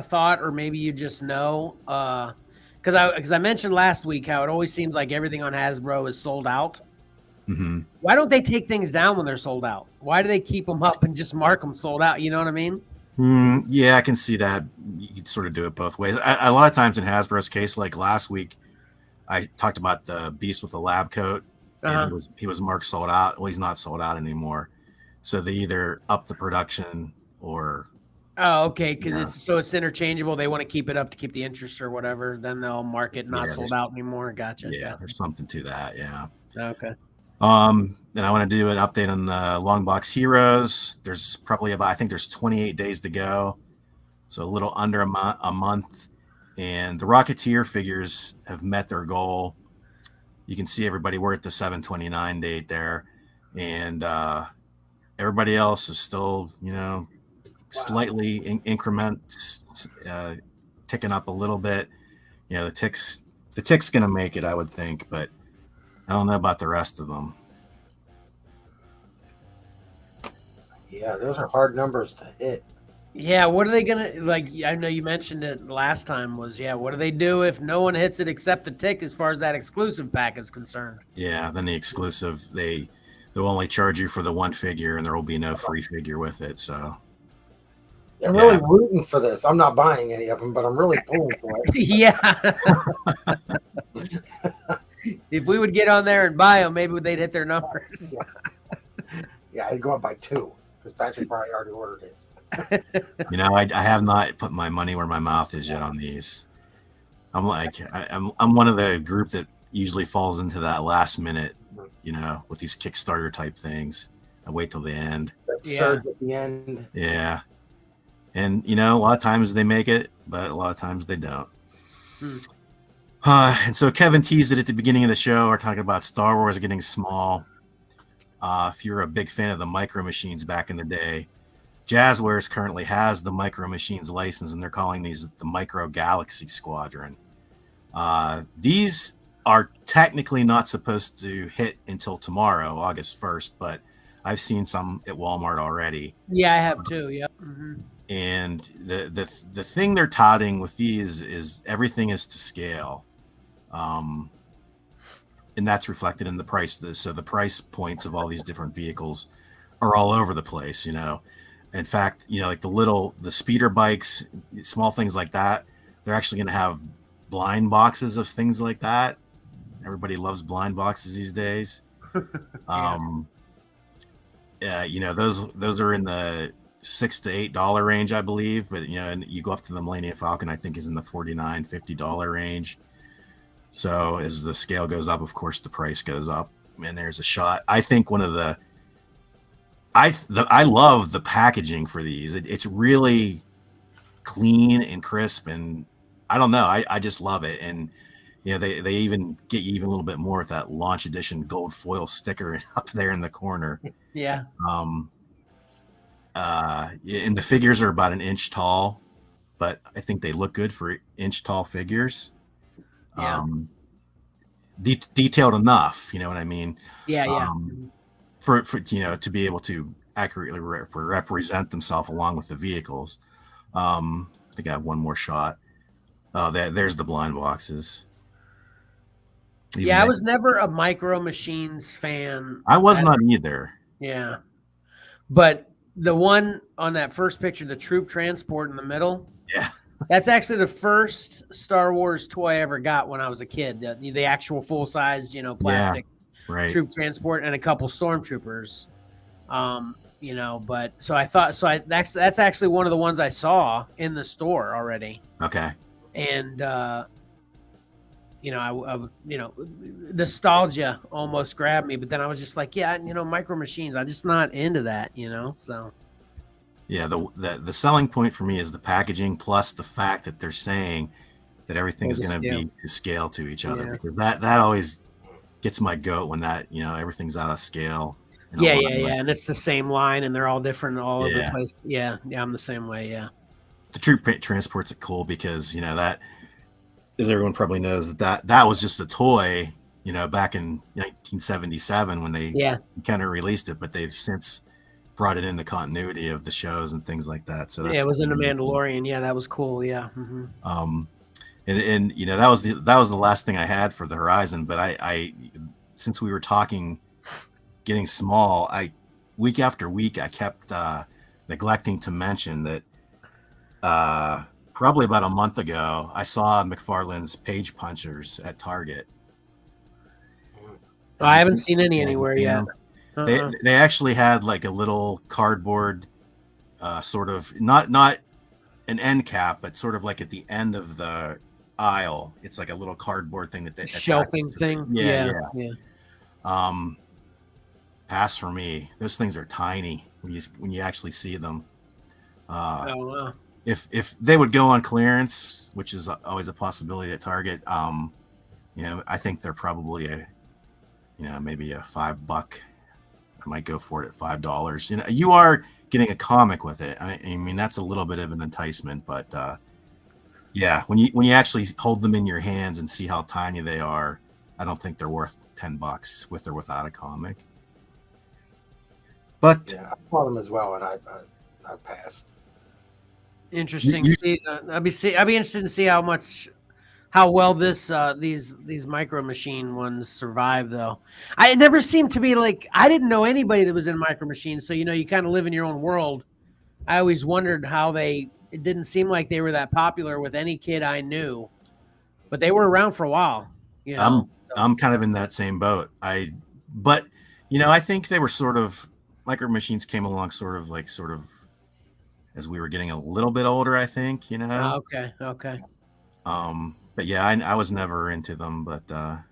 thought, or maybe you just know? Because I mentioned last week how it always seems like everything on Hasbro is sold out. Mm-hmm. Why don't they take things down when they're sold out? Why do they keep them up and just mark them sold out? You know what I mean? Yeah, I can see that. You could sort of do it both ways. A lot of times in Hasbro's case, like last week, I talked about the Beast with the lab coat, and he was marked sold out. Well, he's not sold out anymore. So they either up the production or. Oh, okay, because it's interchangeable. They want to keep it up to keep the interest or whatever. Then they'll mark it not sold out anymore. Gotcha. Yeah, there's something to that. Yeah. Okay. Then I want to do an update on Long Box Heroes. There's probably I think there's 28 days to go, so a little under a month. And the Rocketeer figures have met their goal. You can see everybody. We're at the 7/29 date there, and everybody else is still, slightly increments, ticking up a little bit. The tick's gonna make it, I would think, but I don't know about the rest of them. Yeah, those are hard numbers to hit. Yeah, what are they gonna like? I know you mentioned it last time. What do they do if no one hits it except the tick, as far as that exclusive pack is concerned? Yeah, then the exclusive they'll only charge you for the one figure, and there will be no free figure with it. So I'm really rooting for this. I'm not buying any of them, but I'm really pulling for it. Yeah. If we would get on there and buy them, maybe they'd hit their numbers. Yeah, I'd go up by 2 because Patrick probably already ordered his. I have not put my money where my mouth is yet on these. I'm like I'm one of the group that usually falls into that last minute, with these Kickstarter type things. I wait till the end. That surge at the end. Yeah. And a lot of times they make it, but a lot of times they don't. And so Kevin teased it at the beginning of the show. We're talking about Star Wars getting small. If you're a big fan of the Micro Machines back in the day, Jazzwares currently has the Micro Machines license, and they're calling these the Micro Galaxy Squadron. These are technically not supposed to hit until tomorrow, August 1st, but I've seen some at Walmart already. Yeah, I have too. Yep. Mm-hmm. And the thing they're touting with these is everything is to scale. And that's reflected in the price. So the price points of all these different vehicles are all over the place, In fact, like the speeder bikes, small things like that, they're actually going to have blind boxes of things like that. Everybody loves blind boxes these days. Those are in the $6 to $8 range, I believe. But and you go up to the Millennium Falcon, I think is in the $49, $50 range. So as the scale goes up, of course, the price goes up. And there's a shot. I think one of I love the packaging for these. It's really clean and crisp, and I don't know. I just love it. And they even get you even a little bit more with that launch edition gold foil sticker up there in the corner. Yeah. And the figures are about an inch tall, but I think they look good for inch tall figures. Yeah. Detailed enough, you know what I mean? Yeah. For to be able to accurately represent themselves along with the vehicles. I think I have one more shot. There's the blind boxes. I was never a Micro Machines fan. I was not either. Yeah. But the one on that first picture, the troop transport in the middle. Yeah. That's actually the first Star Wars toy I ever got when I was a kid. The actual full-sized, plastic troop transport, and a couple stormtroopers. But so I thought that's actually one of the ones I saw in the store already. Okay. And nostalgia almost grabbed me, but then I was just like, yeah, Micro Machines, I'm just not into that, so. Yeah, the selling point for me is the packaging plus the fact that they're saying that everything is going to be to scale to each other, because that always gets my goat when that, everything's out of scale. Yeah, and it's the same line and they're all different all over the place. Yeah, I'm the same way, yeah. The Troop Transport's cool because, that, as everyone probably knows, that was just a toy, back in 1977 when they kind of released it, but they've since brought it in the continuity of the shows and things like that. So that's, it was in The Mandalorian. Yeah, that was cool. Yeah. Mm-hmm. And that was the last thing I had for the Horizon. But I since we were talking getting small, week after week I kept neglecting to mention that probably about a month ago I saw McFarlane's Page Punchers at Target. I haven't seen any anywhere yet. They actually had like a little cardboard sort of not an end cap, but sort of like at the end of the aisle. It's like a little cardboard thing that they shelving thing. Yeah. Pass for me. Those things are tiny when you actually see them. Wow. If they would go on clearance, which is always a possibility at Target, I think they're probably maybe a $5. I might go for it at $5. You are getting a comic with it. I mean, that's a little bit of an enticement, but when you actually hold them in your hands and see how tiny they are, I don't think they're worth $10 with or without a comic. But I bought them as well, and I passed. Interesting. I'd be interested to see how well these Micro Machine ones survive, though. It never seemed to be like, I didn't know anybody that was in Micro Machines, so you kind of live in your own world. I always wondered how it didn't seem like they were that popular with any kid I knew, but they were around for a while. I'm kind of in that same boat. I think they were sort of, Micro Machines came along sort of as we were getting a little bit older, I think, Okay. But yeah, I was never into them, but I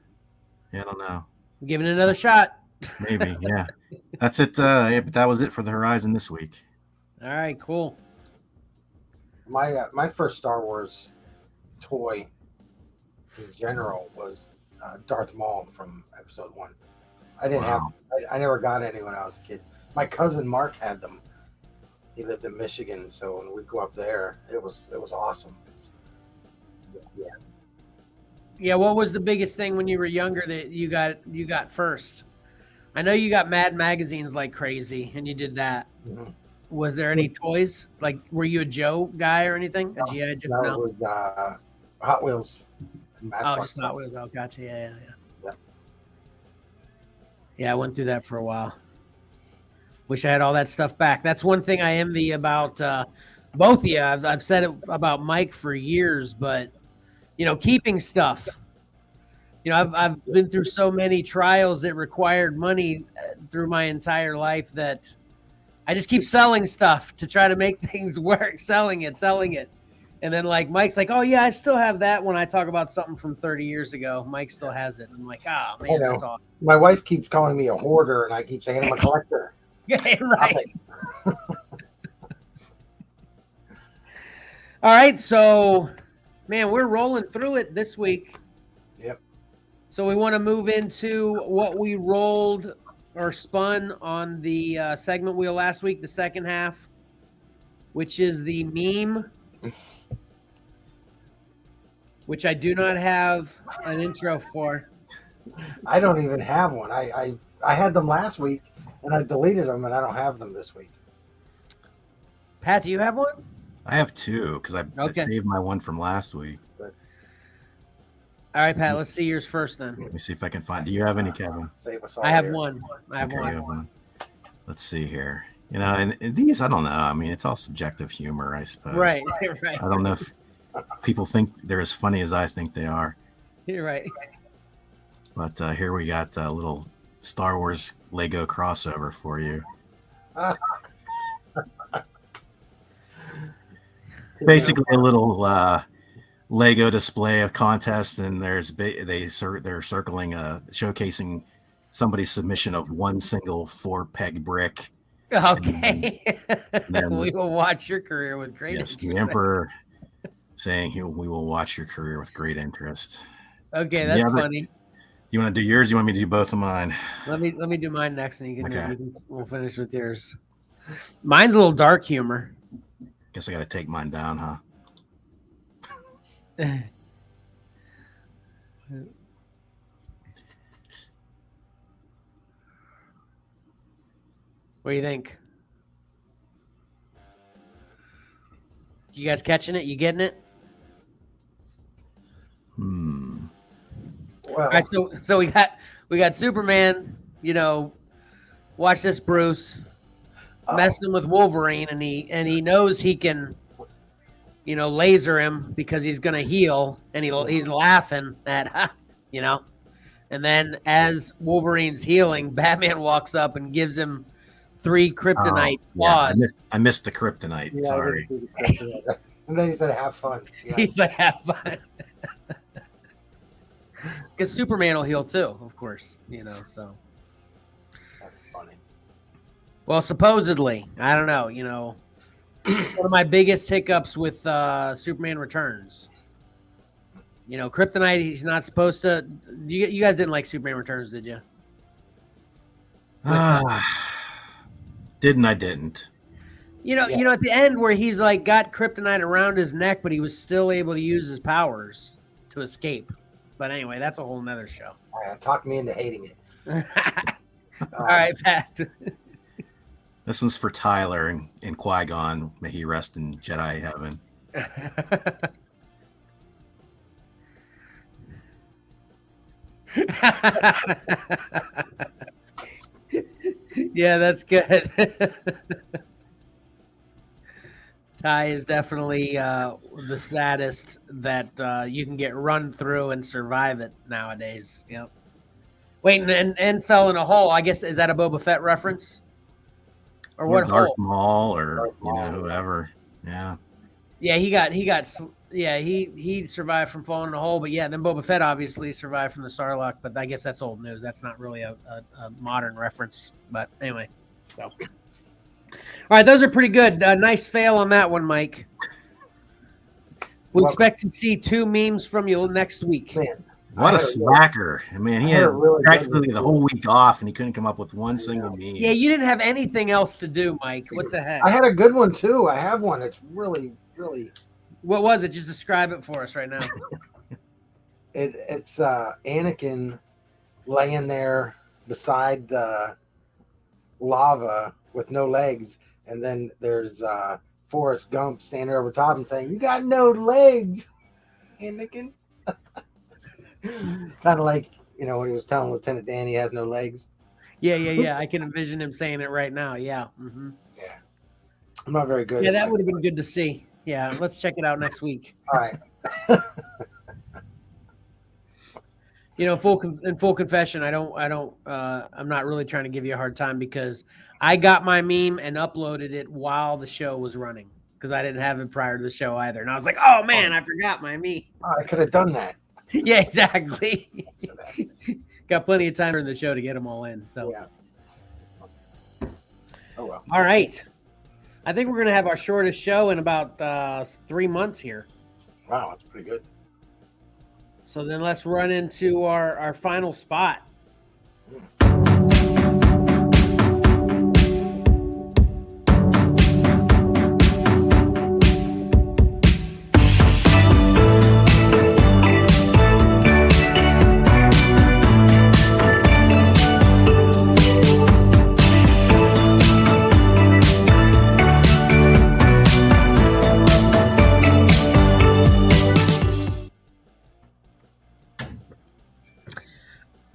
don't know. Giving it another shot. Maybe, yeah. That's it. But that was it for the Horizon this week. All right, cool. My first Star Wars toy in general was Darth Maul from Episode 1. I didn't have. I never got any when I was a kid. My cousin Mark had them. He lived in Michigan, so when we'd go up there, it was awesome. Yeah, what was the biggest thing when you were younger that you got first? I know you got Mad magazines like crazy, and you did that. Mm-hmm. Was there any toys? Like, were you a Joe guy or anything? A GI Joe? No, it was Hot Wheels. Just Hot Wheels. Oh, gotcha. Yeah. Yeah, I went through that for a while. Wish I had all that stuff back. That's one thing I envy about both of you. I've said it about Mike for years, but keeping stuff. I've been through so many trials that required money through my entire life that I just keep selling stuff to try to make things work, selling it. And then like Mike's like, oh yeah, I still have that when I talk about something from 30 years ago. Mike still has it. I'm like, oh man, that's awesome. My wife keeps calling me a hoarder and I keep saying I'm a collector. Yeah, right. All right, so man, we're rolling through it this week. Yep. So we want to move into what we rolled or spun on the segment wheel last week, the second half, which is the meme, which I do not have an intro for. I don't even have one. I had them last week, and I deleted them, and I don't have them this week. Pat, do you have one? I have two because I saved my one from last week. All right, Pat, let's see yours first then. Let me see if I can find. Do you have any, Kevin? I have one. I have one. Let's see here. And these, I don't know. I mean, it's all subjective humor, I suppose. Right. I don't know if people think they're as funny as I think they are. You're right. But here we got a little Star Wars Lego crossover for you. Basically, a little Lego display of contest, and they're circling showcasing somebody's submission of one single 4-peg brick. Okay. then- We will watch your career with great Yes, interest. the Emperor saying we will watch your career with great interest. Okay, that's funny. You want to do yours? You want me to do both of mine? Let me do mine next, and you can, Okay. we'll finish with yours. Mine's a little dark humor. Guess I got to take mine down, huh? What do you think? You guys catching it? You getting it? Well, All right, so we got Superman. You know, watch this, Bruce, messing with Wolverine, and he knows he can, you know, laser him because he's gonna heal, and he's laughing at, you know, and then as Wolverine's healing, Batman walks up and gives him 3 kryptonite claws. Yeah, I missed the kryptonite. yeah, Sorry. I didn't see the kryptonite. And then he said, "Have fun." Yeah. He's like, have fun. Because Superman will heal too, of course, you know, so. That's funny. Well, supposedly, I don't know, you know, one of my biggest hiccups with Superman Returns. You know, kryptonite, he's not supposed to. You guys didn't like Superman Returns, did you? Didn't. You know, at the end where he's like got kryptonite around his neck, but he was still able to use his powers to escape. But anyway, that's a whole nother show. Talk me into hating it. All right, Pat. This one's for Tyler and Qui-Gon. May he rest in Jedi heaven. Yeah, that's good. Ty is definitely the saddest that you can get run through and survive it nowadays. Yep. Wait, and fell in a hole. I guess, is that a Boba Fett reference? Or what Darth hole? Maul or whoever. Yeah. Yeah, he survived from falling in a hole, but yeah, then Boba Fett obviously survived from the Sarlacc, but I guess that's old news. That's not really a modern reference, but anyway. So, all right, those are pretty good. Nice fail on that one, Mike. We expect to see 2 memes from you next week. Man, What a slacker. Man, he had practically the whole week off and he couldn't come up with one single meme. Yeah, you didn't have anything else to do, Mike. What the heck? I had a good one too. I have one. It's really. What was it? Just describe it for us right now. It's Anakin laying there beside the lava with no legs, and then there's Forrest Gump standing over top and saying, "You got no legs, Anakin." Kind of like, you know, when he was telling Lieutenant Dan he has no legs. Yeah. I can envision him saying it right now. Yeah. Mm-hmm. Yeah. I'm not very good. Yeah, that would have been good to see. Yeah, let's check it out next week. All right. You know, in full confession, I'm not really trying to give you a hard time because I got my meme and uploaded it while the show was running because I didn't have it prior to the show either. And I was like, oh man, I forgot my meme. Oh, I could have done that. Yeah, exactly. Got plenty of time during the show to get them all in. So, yeah. Oh well. All right. I think we're going to have our shortest show in about 3 months here. Wow, that's pretty good. So then let's run into our final spot.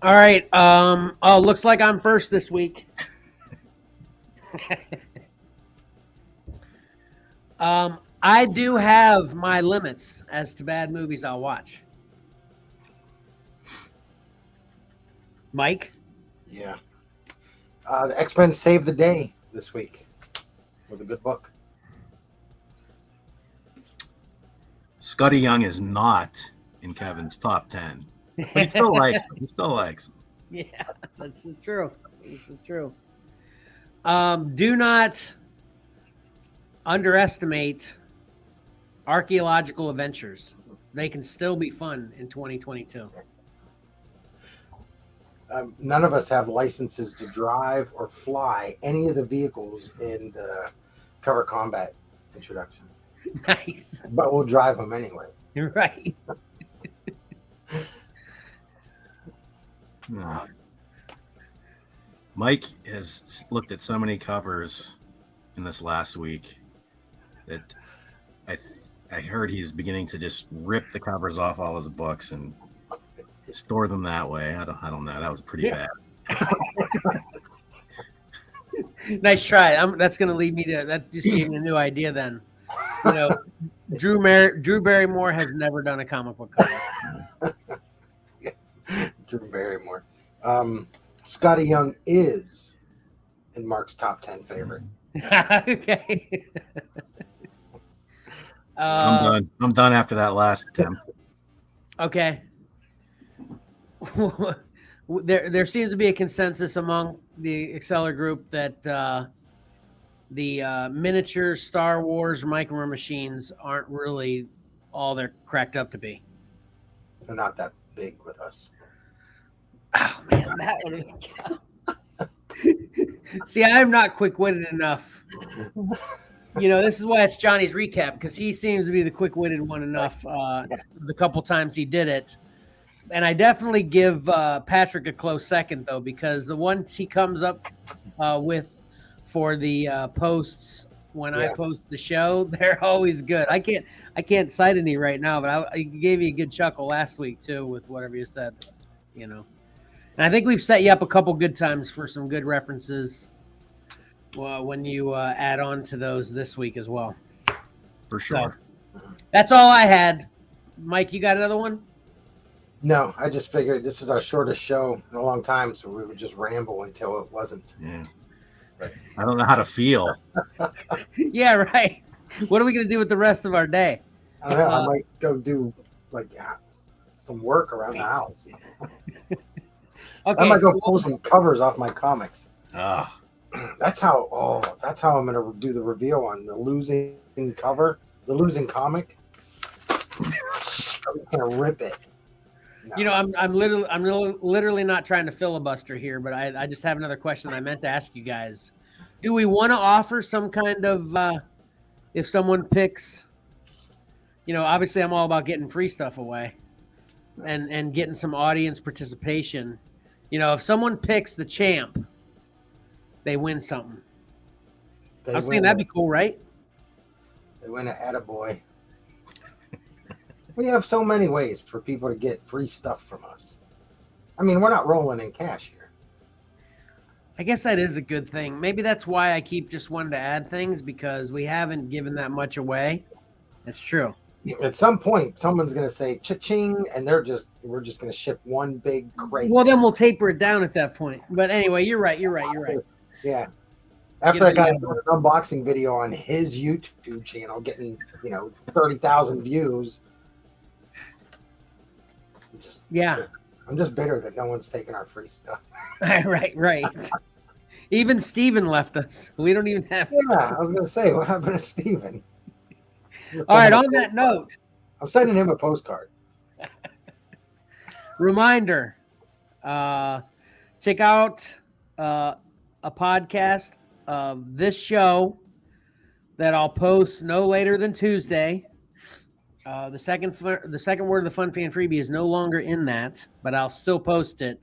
All right. Oh, looks like I'm first this week. I do have my limits as to bad movies I'll watch. Mike? Yeah. The X-Men saved the day this week with a good book. Scotty Young is not in Kevin's top 10, but he still likes him. He still likes him. Yeah, this is true. This is true. Do not underestimate archaeological adventures. They can still be fun in 2022. None of us have licenses to drive or fly any of the vehicles in the cover combat introduction. Nice. But we'll drive them anyway. You're right. No. Mike has looked at so many covers in this last week that I heard he's beginning to just rip the covers off all his books and store them that way. I don't know. That was pretty bad. Nice try. That's going to lead me to that. Just gave me a new idea. Then, you know, Drew Barrymore has never done a comic book cover. Drew Barrymore. Scotty Young is in Mark's top 10 favorite. Okay. I'm done. I'm done after that last attempt. Okay. There seems to be a consensus among the Xcellar group that the miniature Star Wars micro machines aren't really all they're cracked up to be. They're not that big with us. Oh man, that would see, I'm not quick-witted enough. You know, this is why it's Johnny's recap, because he seems to be the quick-witted one enough the couple times he did it. And I definitely give Patrick a close second, though, because the ones he comes up with for the posts when I post the show, they're always good. I can't cite any right now, but I gave you a good chuckle last week, too, with whatever you said, you know. And I think we've set you up a couple good times for some good references when you add on to those this week as well. For sure. So, that's all I had. Mike, you got another one? No, I just figured this is our shortest show in a long time, so we would just ramble until it wasn't. Yeah. I don't know how to feel. Yeah, right. What are we going to do with the rest of our day? I don't know. I might go do some work around the house. Okay, I might go pull some covers off my comics. Ah. That's how I'm going to do the reveal on the losing cover, the losing comic. I'm going to rip it. No. You know, I'm literally not trying to filibuster here, but I just have another question I meant to ask you guys. Do we want to offer some kind of if someone picks, you know, obviously I'm all about getting free stuff away and getting some audience participation. You know, if someone picks the champ, they win something. I was thinking that'd be cool, right? They win an attaboy. We have so many ways for people to get free stuff from us. I mean, we're not rolling in cash here. I guess that is a good thing. Maybe that's why I keep just wanting to add things, because we haven't given that much away. That's true. At some point, someone's going to say cha-ching, and we're just going to ship one big crate. Well, then we'll taper it down at that point. But anyway, you're right. Yeah. After that guy did an unboxing video on his YouTube channel, getting 30,000 views. I'm just bitter that no one's taking our free stuff. Right. Even Steven left us. We don't even have stuff. I was going to say, what happened to Steven? All right, on that note, I'm sending him a postcard. Reminder, check out a podcast of this show that I'll post no later than Tuesday. The second word of the Fun Fan Freebie is no longer in that, but I'll still post it.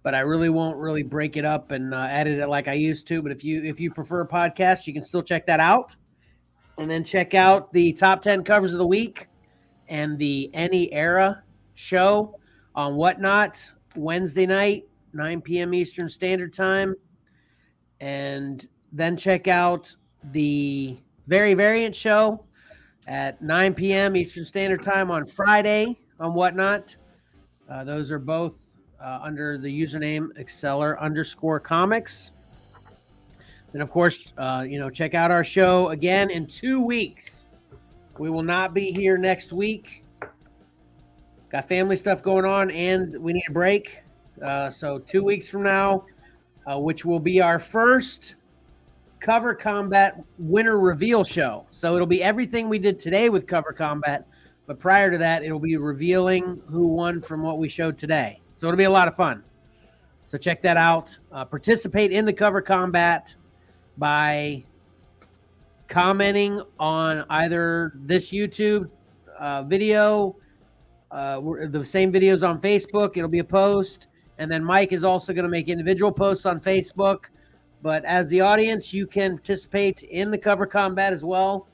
But I really won't really break it up and edit it like I used to. But if you prefer a podcast, you can still check that out. And then check out the top 10 covers of the week and the Any Era show on Whatnot Wednesday night, 9 p.m. Eastern Standard Time. And then check out the Very Variant show at 9 p.m. Eastern Standard Time on Friday on Whatnot. Those are both under the username Xcellar_comics. And of course, check out our show again in 2 weeks. We will not be here next week. Got family stuff going on, and we need a break. So 2 weeks from now, which will be our first Cover Combat winner reveal show. So it'll be everything we did today with Cover Combat, but prior to that, it'll be revealing who won from what we showed today. So it'll be a lot of fun. So check that out. Participate in the Cover Combat by commenting on either this YouTube video, the same videos on Facebook. It'll be a post. And then Mike is also going to make individual posts on Facebook. But as the audience, you can participate in the Cover Combat as well.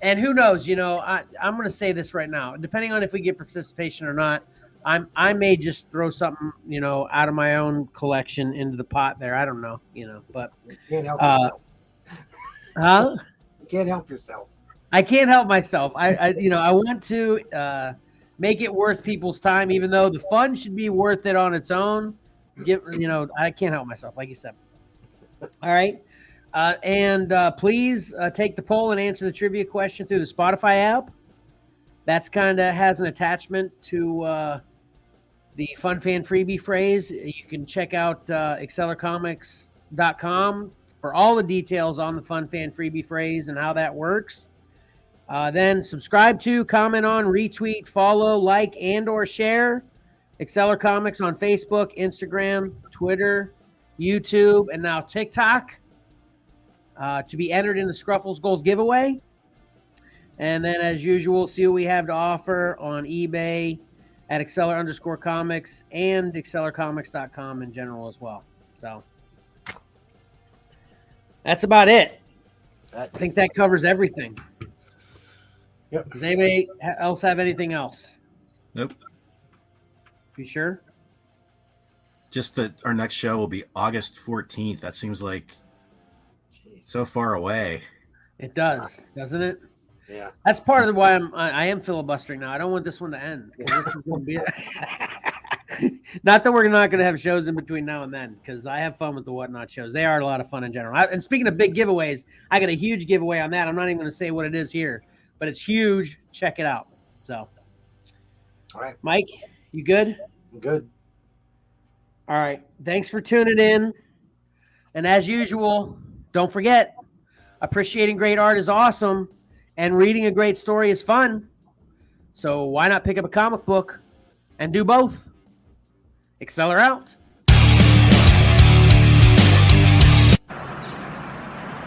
And who knows, you know, I'm going to say this right now. Depending on if we get participation or not, I may just throw something, you know, out of my own collection into the pot there. I don't know, you know, but You can't help yourself. huh? You can't help yourself. I can't help myself. I you know, I want to make it worth people's time, even though the fun should be worth it on its own. You know, I can't help myself, like you said. All right. And please take the poll and answer the trivia question through the Spotify app. That's kind of has an attachment to the Fun Fan Freebie Phrase. You can check out Xcellarcomics.com for all the details on the Fun Fan Freebie Phrase and how that works. Then subscribe to, comment on, retweet, follow, like, and or share Xcellar Comics on Facebook, Instagram, Twitter, YouTube, and now TikTok to be entered in the S.C.R.F.L.S Goals giveaway. And then, as usual, see what we have to offer on eBay at Xcellar_comics and Xcellarcomics.com in general as well. So that's about it. I think that covers everything. Yep. Does anybody else have anything else? Nope. You sure? Just that our next show will be August 14th. That seems like so far away. It does, doesn't it? Yeah. That's part of why I am filibustering now. I don't want this one to end. This is gonna be not that we're not going to have shows in between now and then, because I have fun with the Whatnot shows. They are a lot of fun in general. And speaking of big giveaways, I got a huge giveaway on that. I'm not even going to say what it is here, but it's huge. Check it out. So, All right. Mike, you good? I'm good. All right. Thanks for tuning in. And as usual, don't forget, appreciating great art is awesome, and reading a great story is fun. So why not pick up a comic book and do both? Xcellar out.